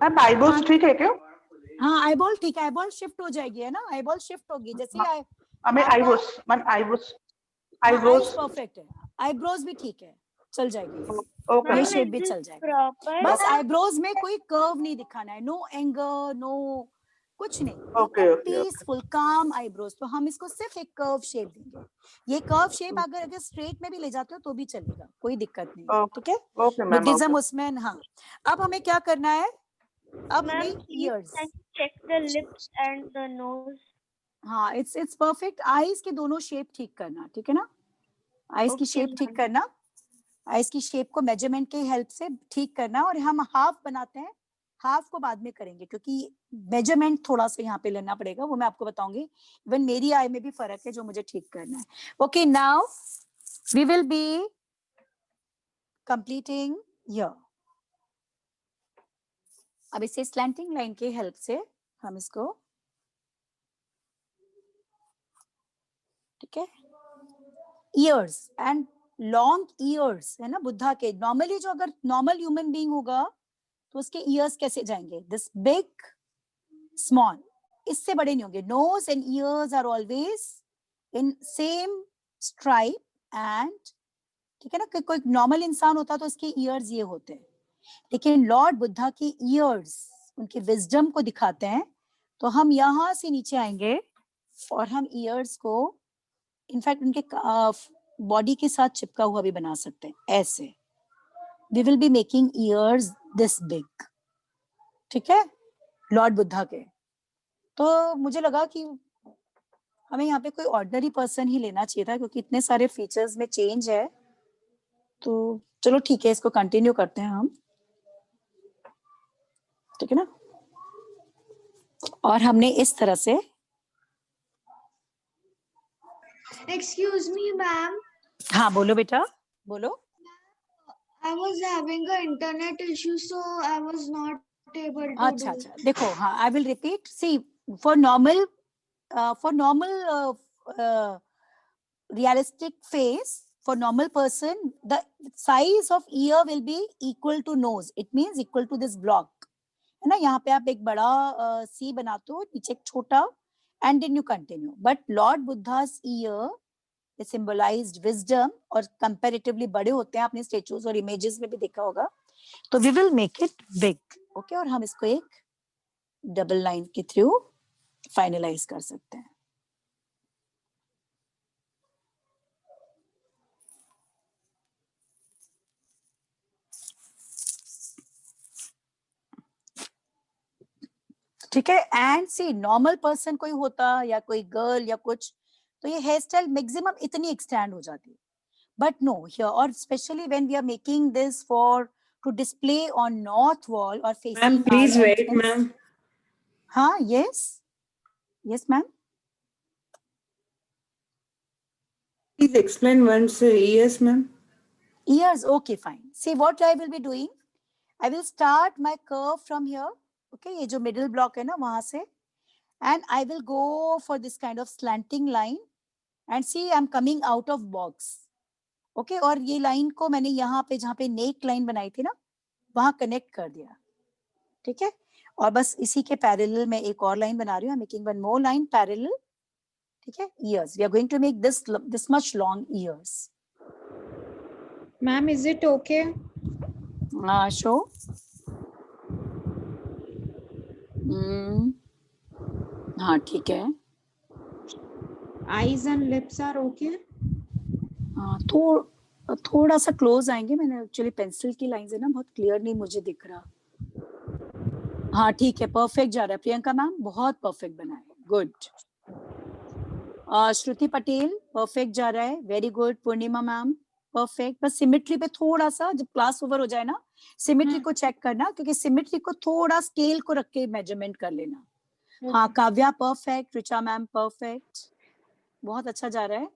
मैम आईबॉल ठीक है क्या? आईबॉल ठीक है. आईबॉल शिफ्ट हो जाएगी है ना. आईबॉल शिफ्ट होगी जैसे आईब्रोज परफेक्ट है. आईब्रोज भी ठीक है. चल जाएगी. ये शेप भी चल जाएगा. बस आईब्रोज में कोई कर्व नहीं दिखाना है. नो एंगर, नो कुछ नहीं. पीसफुल काम आईब्रोज. तो हम इसको सिर्फ एक कर्व शेप देंगे. ये कर्व शेप अगर स्ट्रेट में भी ले जाते हो तो भी चलेगा. कोई दिक्कत नहीं. ठीक है. बुद्धिज्म उसमें. अब हमें क्या करना है? अब years. Check the lips and the nose. It's perfect. Eyes के दोनों शेप ठीक करना. ठीक है ना. आईज की शेप ठीक करना. आईज की शेप को मेजरमेंट के हेल्प से ठीक करना. और हम हाफ बनाते हैं. हाफ को बाद में करेंगे क्योंकि मेजरमेंट थोड़ा सा यहाँ पे लेना पड़ेगा, वो मैं आपको बताऊंगी। इवन मेरी आई में भी फर्क है जो मुझे ठीक करना है। Okay, now we will be completing here. अब इसे स्लैंटिंग लाइन के हेल्प से हम इसको, ठीक है, ईयर्स एंड लॉन्ग ईयर्स है ना बुद्धा के। नॉर्मली जो अगर नॉर्मल ह्यूमन बीइंग होगा तो उसके ईयर्स कैसे जाएंगे, दिस बिग स्मॉल, इससे बड़े नहीं होंगे। Nose and ears are always in same stripe and, ठीक है ना, कि कोई नॉर्मल इंसान होता तो उसके ईयर्स ये होते हैं, लेकिन लॉर्ड बुद्धा की ईयर्स उनके विजडम को दिखाते हैं। तो हम यहां से नीचे आएंगे और हम ईयर्स को इनफैक्ट उनके बॉडी के साथ चिपका हुआ भी बना सकते हैं, ऐसे। We will be making ears this big, ठीक है, लॉर्ड बुद्धा के। तो मुझे लगा कि हमें यहाँ पे कोई ऑर्डिनरी पर्सन ही लेना चाहिए था क्योंकि इतने सारे फीचर्स में चेंज है। तो चलो ठीक है, इसको कंटिन्यू करते हैं हम, ठीक है ना। और हमने इस तरह से, Excuse me, ma'am. हाँ बोलो बेटा, बोलो। I was having an internet issue, so I was not able to अच्छा do. अच्छा, देखो, हाँ, I will repeat. See, for normal realistic face, for normal person, the size of ear will be equal to nose. It means equal to this block, है ना। यहाँ पे आप एक बड़ा सी बनाते हो, नीचे एक छोटा, and then you continue. But Lord Buddha's ear is symbolized wisdom और comparatively बड़े होते हैं, आपने स्टेचूज और इमेजेस में भी देखा होगा। तो we will make it big, okay? और हम इसको एक डबल लाइन के थ्रू फाइनलाइज कर सकते हैं। ठीक है, एंड सी नॉर्मल पर्सन कोई होता या कोई गर्ल या कुछ, तो ये हेयर स्टाइल मैक्सिमम इतनी एक्सटेंड हो जाती है, बट नो हियर, और specially when we are making this for to display on north wall और facing, ma'am please wait ma'am. हाँ, yes yes ma'am, please explain once. Yes ma'am. ears, okay fine. See what I will be doing, I will start my curve from here, okay, ये जो middle block है ना वहां से, and I will go for this kind of slanting line and see I'm coming out of box, okay, और ये line को मैंने यहाँ पे जहाँ पे नेक लाइन बनाई थी ना वहां कनेक्ट कर दिया, ठीक है। और बस इसी के पैरेलल में एक और लाइन बना रही हूँ, making one more line parallel, ठीक है। Ears, we are going to make this much long ears. Ma'am, is it okay? Show, हाँ ठीक है। Eyes and lips are okay? हाँ, थोड़ा सा क्लोज आएंगे, मैंने एक्चुअली पेंसिल की लाइन है ना, बहुत क्लियर नहीं मुझे दिख रहा। हाँ ठीक है, परफेक्ट जा रहा है प्रियंका मैम, बहुत परफेक्ट बना है, गुड। श्रुति पटेल परफेक्ट जा रहा है, वेरी गुड। पूर्णिमा मैम परफेक्ट, बस सिमेट्री पे थोड़ा सा, जब क्लास ओवर हो जाए ना सिमेट्री को चेक करना, क्योंकि सिमेट्री को थोड़ा स्केल को रख के मेजरमेंट कर लेना। हाँ, Kavya perfect, Richa ma'am perfect, बहुत अच्छा जा रहा है।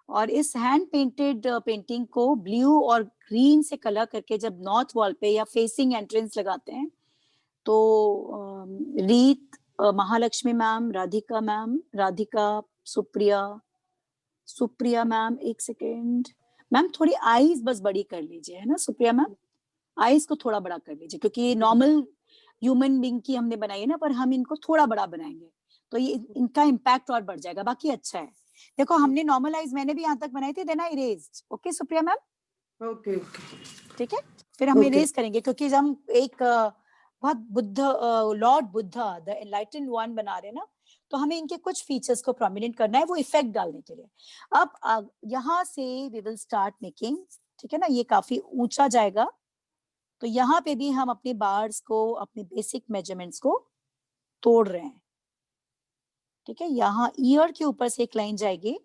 और इस हैंड पेंटेड पेंटिंग को ब्लू और ग्रीन से कलर करके जब नॉर्थ वॉल पे या फेसिंग एंट्रेंस लगाते हैं तो रीत, महालक्ष्मी मैम, राधिका, सुप्रिया मैम, एक सेकेंड मैम, थोड़ी आईज बस बड़ी कर लीजिए, है ना सुप्रिया मैम, आईज को थोड़ा बड़ा कर लीजिए, क्योंकि नॉर्मल ह्यूमन बीइंग की हमने बनाई है ना, पर हम इनको थोड़ा बड़ा बनाएंगे तो ये इनका इम्पैक्ट और बढ़ जाएगा। बाकी अच्छा है, देखो हमने नॉर्मल आईज मैंने भी यहाँ तक बनाई थी, then I erased, okay Supriya ma'am, okay ठीक है। फिर हम Okay. इरेज करेंगे क्योंकि जब हम एक बहुत Lord Buddha the enlightened one बना रहे हैं ना, तो हमें इनके कुछ फीचर्स को प्रोमिनेंट करना है, वो इफेक्ट डालने के लिए। अब यहाँ से वी विल स्टार्ट मेकिंग, ठीक है ना, ये काफी ऊंचा जाएगा, तो यहाँ पे भी हम अपने बार्स को, अपने बेसिक मेजरमेंट्स को तोड़ रहे हैं, ठीक है। यहाँ ईयर के ऊपर से एक लाइन जाएगी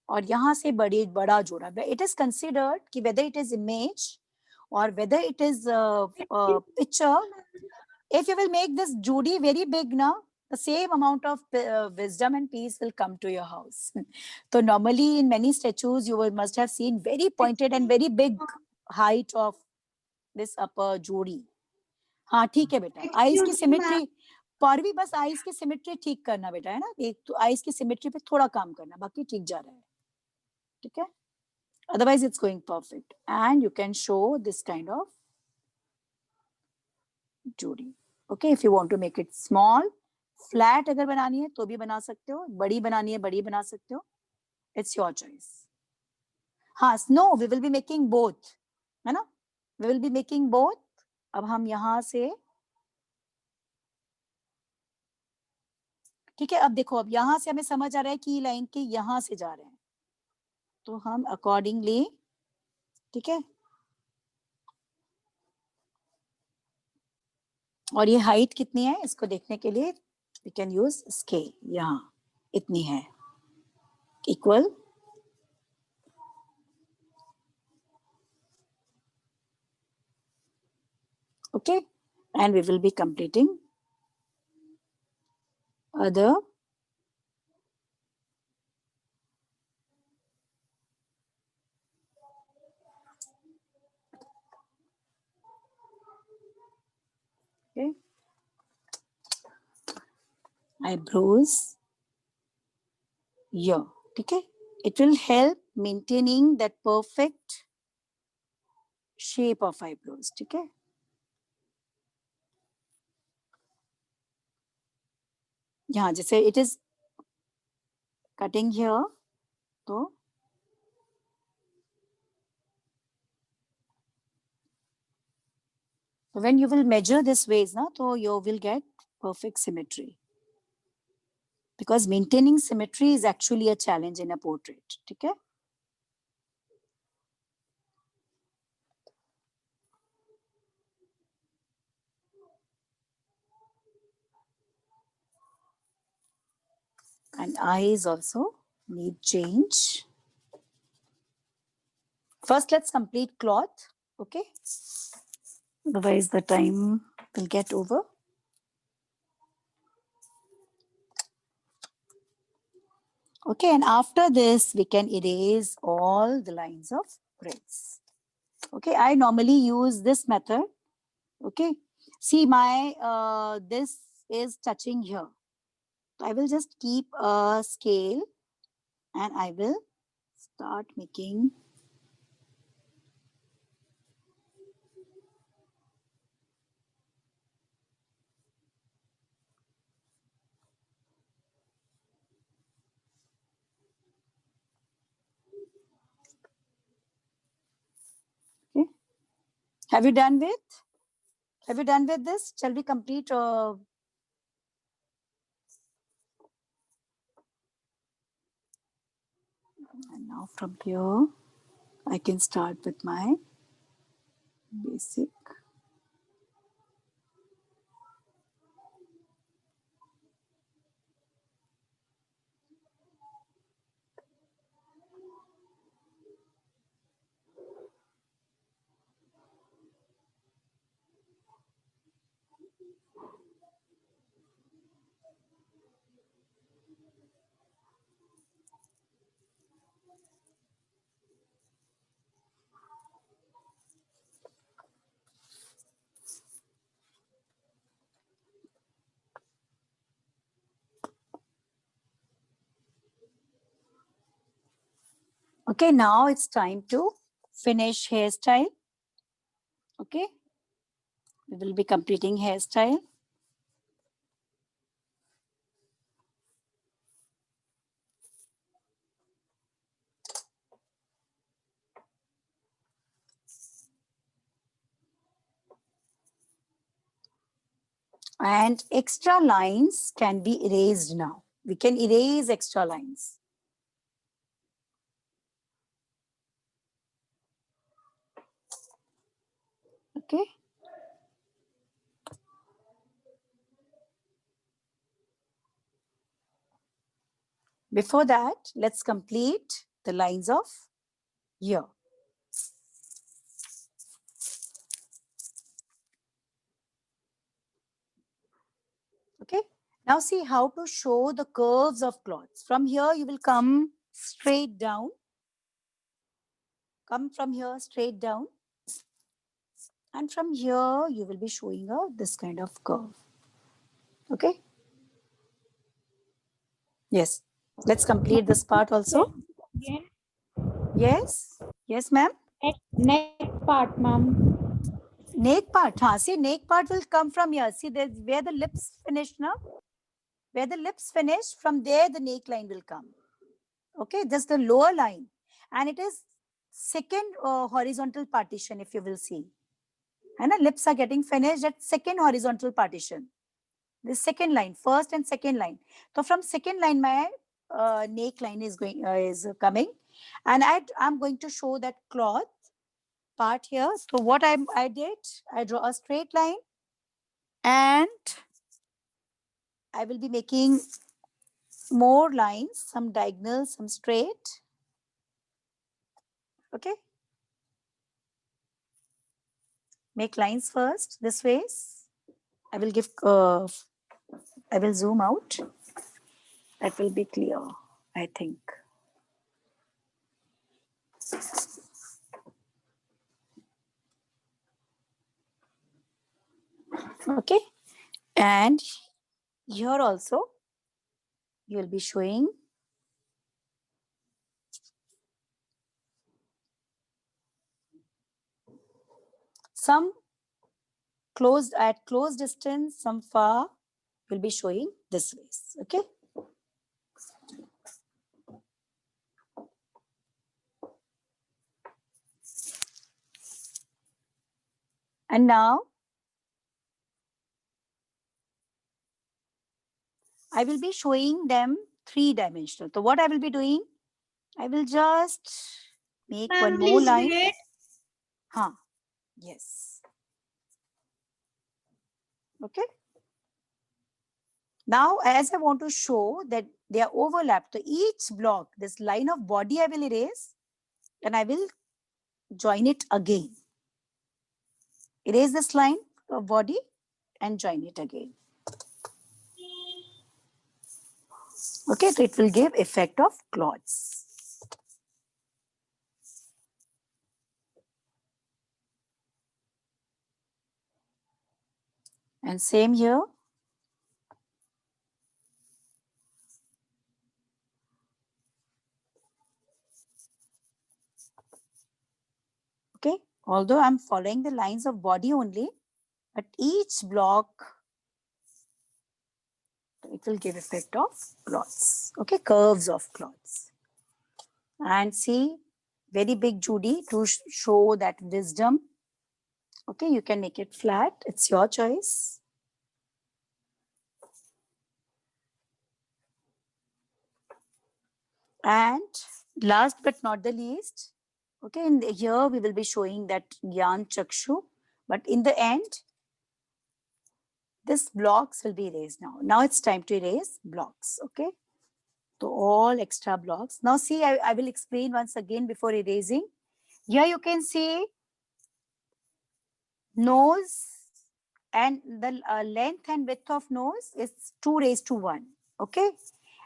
और यहाँ से बड़ा जोड़ा, इट इज कंसिडर्ड कि whether it is image or whether it is a picture, if you will make this Judy very big now, the same amount of wisdom and peace will come to your house. So normally in many statues, you must have seen very pointed and very big height of this upper Judy. हाँ ठीक है बेटा, eyes की symmetry, Parvi बस eyes की symmetry ठीक करना बेटा, है ना, एक तो आईज की सिमेट्री पे थोड़ा काम करना, बाकी ठीक जा रहा है, ठीक है, otherwise it's going perfect. And you can show this kind of Judy. Okay, if you want to make it small, flat अगर बनानी है तो भी बना सकते हो, बड़ी बनानी है बड़ी बना सकते हो, it's your choice. हाँ, no, we will be making both, है ना, we will be making both. अब हम यहाँ से, ठीक है, अब देखो, अब यहाँ से हमें समझ आ रहा है कि ये लाइन के यहाँ से जा रहे हैं, तो हम अकॉर्डिंगली, ठीक है, और ये हाइट कितनी है इसको देखने के लिए we can use scale, यहाँ इतनी है, equal, okay, and we will be completing other okay, eyebrows here, okay, it will help maintaining that perfect shape of eyebrows, ठीक है, यहाँ जैसे it is cutting here, तो when you will measure this ways na, so you will get perfect symmetry, because maintaining symmetry is actually a challenge in a portrait, ठीक है, and eyes also need change. First, let's complete cloth, okay, otherwise the time will get over. Okay, and after this, we can erase all the lines of braids. Okay, I normally use this method. Okay, see my, this is touching here. I will just keep a scale and I will start making . Okay, have you done with this? Shall we complete? And now from here, I can start with my basic. Okay, now it's time to finish hairstyle. Okay, we will be completing hairstyle. And extra lines can be erased now. We can erase extra lines. Okay. Before that, let's complete the lines of ear. Okay. Now see how to show the curves of cloths. From here, you will come straight down. Come from here straight down. And from here, you will be showing this kind of curve. Okay. Yes. Let's complete this part also. Again, Yes. Yes, ma'am. neck part, ma'am. Neck part. See, neck part will come from here. See, there's where the lips finish now. Where the lips finish, from there the neckline will come. Okay, just the lower line. And it is second horizontal partition, if you will see. And the lips are getting finished at second horizontal partition. The second line, first and second line. So from second line, my neckline is coming. And I'm going to show that cloth part here. So what I did, I draw a straight line. And I will be making more lines, some diagonal, some straight. Okay. Make lines first, this way. I will give, I will zoom out. That will be clear, I think. Okay. And here also, you will be showing some closed, at close distance, some far, will be showing this ways. Okay. And now I will be showing them 3-dimensional. So what I will be doing, I will just make one more line. Wait. Yes. Okay. Now, as I want to show that they are overlapped, so each block, this line of body I will erase and I will join it again. Erase this line of body and join it again. Okay, so it will give effect of cloths. And same here. Okay, although I'm following the lines of body only, but each block, it will give effect of cloths. Okay, curves of cloths. And see, very big Judy to show that wisdom. Okay, you can make it flat. It's your choice. And last but not the least, okay, here we will be showing that Gyan Chakshu, but in the end, this blocks will be erased now. Now it's time to erase blocks, okay? So all extra blocks. Now see, I will explain once again before erasing. Here you can see nose and the length and width of nose is 2:1, okay?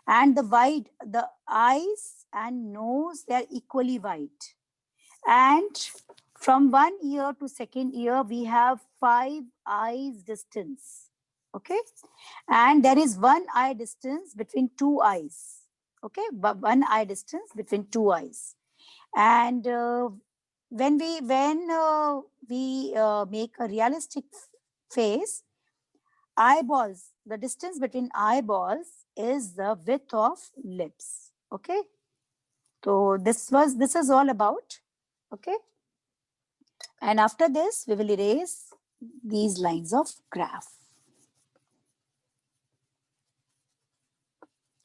And the eyes and nose, they are equally wide. And from one ear to second ear, we have 5 eyes distance. Okay. And there is 1 eye distance between 2 eyes. Okay. But 1 eye distance between 2 eyes. And when we make a realistic face, eyeballs, the distance between eyeballs is the width of lips. Okay. So this is all about. Okay. And after this, we will erase these lines of graph.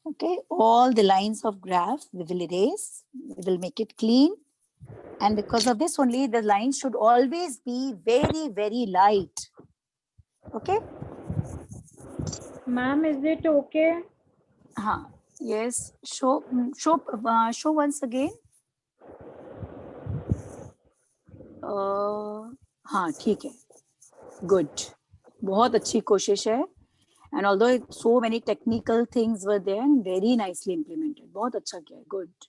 Okay, all the lines of graph we will erase. We will make it clean. And because of this only, the lines should always be very, very light. Okay. Ma'am, is it okay? Yes. Show once again. हाँ ठीक है, good, बहुत अच्छी कोशिश है. and although so many technical things were there and very nicely implemented, बहुत अच्छा किया है, good.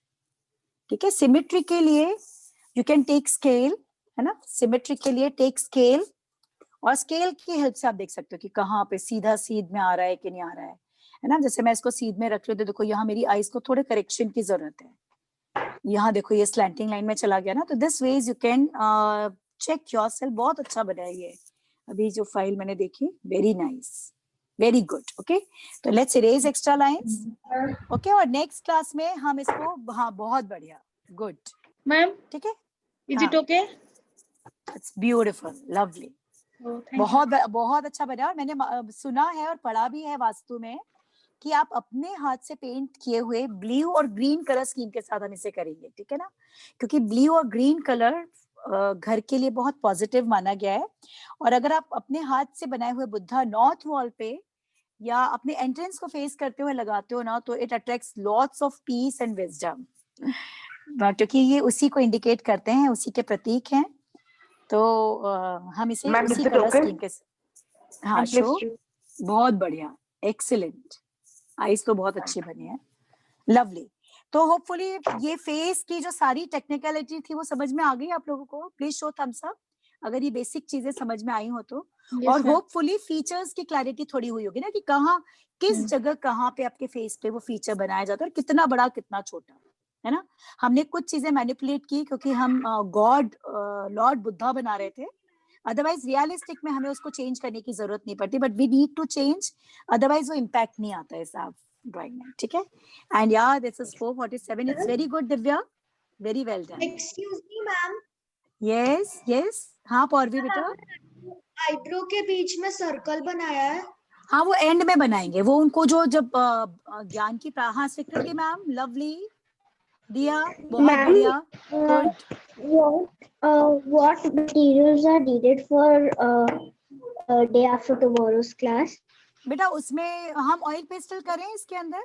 ठीक है, symmetry के लिए you can take scale, है ना, symmetry के लिए take scale, और scale की help से आप देख सकते हो कि कहाँ पे सीधा सीध में आ रहा है कि नहीं आ रहा है ना. जैसे मैं इसको सीध में रख रही हूँ तो देखो यहाँ मेरी आईज को थोड़े करेक्शन की जरूरत है, यहाँ देखो ये स्लैंटिंग लाइन में चला गया ना. तो this ways you can check yourself. बहुत अच्छा बना है ये, अभी जो फाइल मैंने देखी, very nice, very good. Okay, तो let's erase extra lines. Okay, और नेक्स्ट क्लास में हम इसको, हाँ बहुत बढ़िया, गुड मैम, ठीक है. Is it okay? It's beautiful, lovely, बहुत बहुत अच्छा बना. और मैंने सुना है और पढ़ा भी है वास्तु में कि आप अपने हाथ से पेंट किए हुए ब्लू और ग्रीन कलर स्कीम के साथ हम इसे करेंगे, ठीक है ना, क्योंकि ब्लू और ग्रीन कलर घर के लिए बहुत पॉजिटिव माना गया है. और अगर आप अपने हाथ से बनाए हुए बुद्धा नॉर्थ वॉल पे या अपने एंट्रेंस को फेस करते हुए लगाते हो ना, तो it attracts lots of peace and wisdom, क्योंकि ये उसी को इंडिकेट करते हैं, उसी के प्रतीक हैं. तो हम इसे उसी कलर स्कीम के, हाँ शो, बहुत बढ़िया, एक्सीलेंट. आईज तो बहुत अच्छी बनी है, लवली. तो होपफुली ये फेस की जो सारी टेक्निकलिटी थी वो समझ में आ गई आप लोगों को. प्लीज शो थम्स अप अगर ये बेसिक चीजें समझ में आई हो तो. और होपफुली फीचर्स की क्लैरिटी थोड़ी हुई होगी ना, कि कहाँ किस जगह कहाँ पे आपके फेस पे वो फीचर बनाया जाता है, और कितना बड़ा कितना छोटा, है ना. हमने कुछ चीजें मैनिपुलेट की क्योंकि हम गॉड लॉर्ड बुद्धा बना रहे थे. अदरवाइज रियलिस्टिक में हमें उसको चेंज करने की जरूरत नहीं पड़ती, but we need to change, otherwise वो इम्पैक्ट नहीं आता है साहब ड्राइंग में. ठीक है, एंड यार this is 4:47. It's very good Divya, very well done. Excuse me ma'am. Yes yes, हाँ पौरवी बेटा. आईब्रो के बीच में सर्कल बनाया है. हाँ वो एंड में बनाएंगे, वो उनको जो जब ज्ञान की हाँ स्वीकृति मैम, लवली दिया, बहुत बढ़िया, good. What materials are needed for day after tomorrow's class? बेटा उसमें हम ऑयल पेस्टल करें इसके अंदर.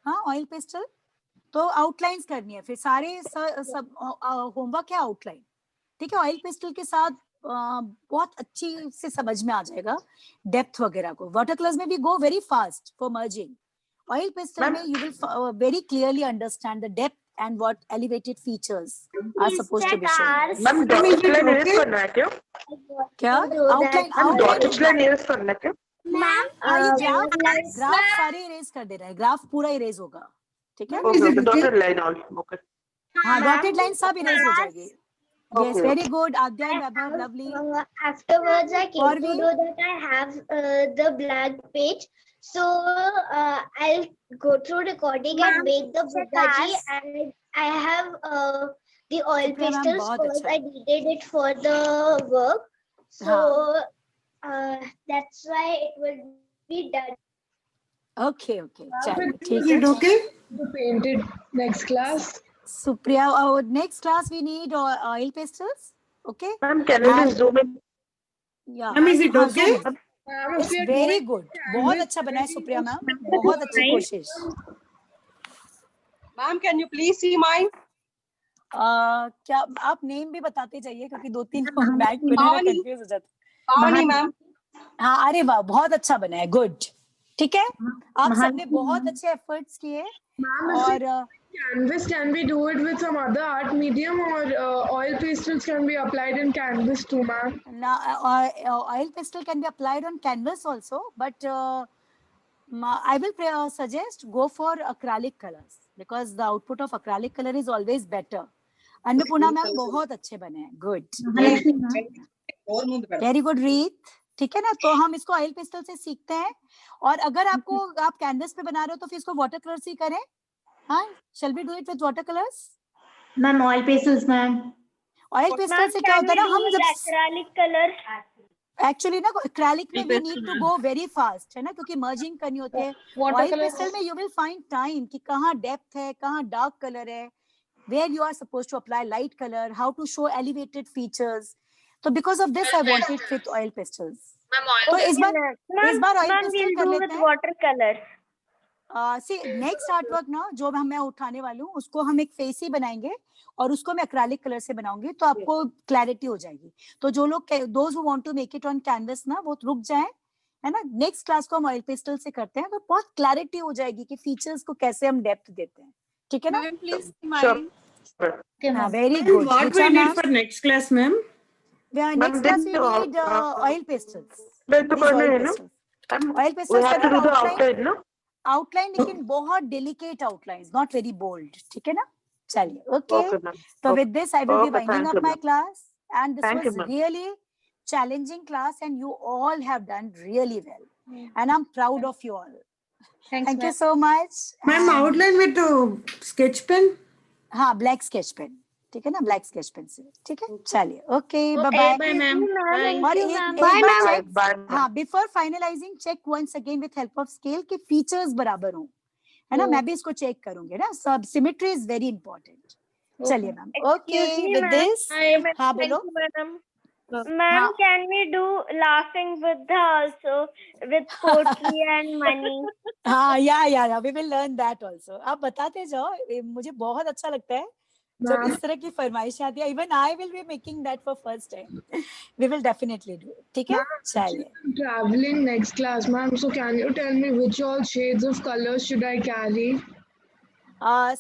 हाँ ऑयल पेस्टल तो आउटलाइंस करनी है, फिर सारे सब होमवर्क है आउटलाइन. ठीक है, ऑयल पेस्टल के साथ बहुत अच्छी से समझ में आ जाएगा डेप्थ वगैरह को. वाटर कलर्स में भी गो very fast for merging. Oil pastel में you will very clearly understand the depth and what elevated features are supposed to be shown. Ma'am dotted line erase करना है क्या? क्या आउटलाइन डॉटेड लाइन इरेज करना है क्या? मैम ग्राफ सारे erase कर दे रहा है, ग्राफ पूरा इरेज होगा. ठीक है, okay, dotted line all, okay. हाँ डॉटेड लाइन सब इरेज हो जाएगी. Yes, very good. Adya and Vaibhav, lovely. Afterwards, I came to know that I have the blank page. So I'll go through recording and make the Buddhaji, and I have the oil pastels because I needed it for the work. So that's why it will be done. Okay, okay. चलो ठीक है. Okay. Painted next class. Supriya, next class we need oil pastels. Okay. Ma'am, can you just zoom in? Yeah. Ma'am, is it okay? It's very good. बहुत अच्छा बना है Supriya ma'am, बहुत अच्छी कोशिश. Ma'am can you please see mine? क्या आप name भी बताते जाइए क्योंकि 2-3 मैच में कंफ्यूज हो जाते. पावनी मैम. हाँ अरे वाह, बहुत अच्छा बना है, गुड. ठीक है, आप सबने बहुत अच्छे एफर्ट्स किए. और Canvas, can we do it with some other art medium, or oil pastels can be applied in canvas too, ma'am? Oil pastel can be applied on canvas also, but I will suggest go for acrylic colors because the output of acrylic color is always better. Annapurna ma'am बहुत अच्छे बने हैं, good, very good रीत. ठीक है ना, तो हम इसको ऑयल पेस्टल से सीखते हैं. और अगर आप कैनवस पे बना रहे हो तो फिर इसको वाटर कलर से करें. हाँ, shall we do it with watercolors? Ma'am oil pastels ma'am. Oil pastel से क्या होता है ना, हम जब acrylic color एक्चुअली ना एक्रेलिक में we need to go very fast, है ना, क्योंकि मर्जिंग करनी होती है. ऑयल पेस्टल में यू विल फाइंड टाइम कि कहाँ डेप्थ है, कहाँ डार्क कलर है, where you are supposed to apply light color, how to show elevated features. So because of this I want it with oil pastels. तो इस बार oil pastel कर लेते हैं. watercolor. See next artwork ना जो मैं उठाने वाली हूँ उसको हम एक फेस ही बनाएंगे और उसको मैं एक्रेलिक कलर से बनाऊंगी, तो आपको क्लैरिटी हो जाएगी. तो जो लोग those who want to make it on canvas ना वो रुक जाएं है ना. नेक्स्ट क्लास को हम ऑयल पेस्टल से करते हैं, तो बहुत क्लैरिटी हो जाएगी कि फीचर्स को कैसे हम डेप्थ देते हैं. ठीक है ना. Sure. Very Ma'am, good. what we need for next class, ma'am? Next class we need oil pastels. मैं तो These करना oil है ना. pastels. Oil We pastels have to do करना the outline. outline, no? Outline लेकिन बहुत delicate outlines, not very bold. ठीक है ना. चलिए. Okay. Okay, ma'am. So with this I will be Okay, winding thank up you, my ma'am. class, and this Thank you, was ma'am. really challenging class, and you all have done really well, and I'm proud of you all. Thank you so much. Ma'am, and- outline with sketch pen? हाँ, black sketch pen. ठीक है ना, black sketch pen से. ठीक है. चलिए. Okay. Bye Okay, bye. bye, ma'am. Bye. और you, एक ma'am. बार Bye, check, bye, ma'am. हाँ, before finalizing check once again with help of scale कि features बराबर हों, है ना. मैं भी इसको check करूंगी ना. सब symmetry is very important. चलिए मैम. Okay, with this, हाँ बोलो. Ma'am, can we do laughing Buddha also with poetry and money? हाँ, या we will learn that also. आप बताते जाओ, मुझे बहुत अच्छा लगता है जब इस तरह की फरमाइशें आती है. Even I will be making that for first time. We will definitely do it. ठीक है. चलिए. Traveling next class, ma'am. So can you tell me which all shades of colors should I carry?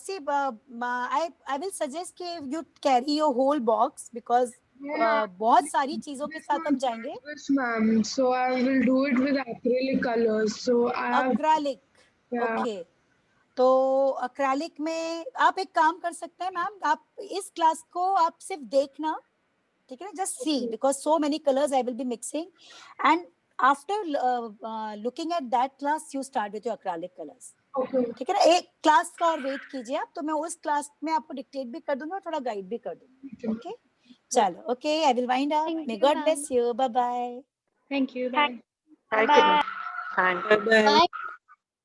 See, I will suggest कि you carry your whole box because बहुत सारी चीजों के साथ हम जाएंगे. Yes, ma'am. So I will do it with acrylic colors. So I have. Acrylic. Yeah. Okay. तो acrylic में आप एक काम कर सकते हैं मैम. आप इस क्लास को आप सिर्फ देखना. ठीक है ना. Just see because so many colors I will be mixing, and after looking at that class you start with your acrylic colors. Okay. ठीक है ना. एक क्लास का और वेट कीजिए आप, तो मैं उस क्लास में आपको डिक्टेट भी कर दूंगा और थोड़ा गाइड भी कर दूंगी. ओके. चलो. Okay, I will wind up. May God bless you. Bye bye. Thank you. Bye. Thank you, ma'am. Thank you. Bye. Bye.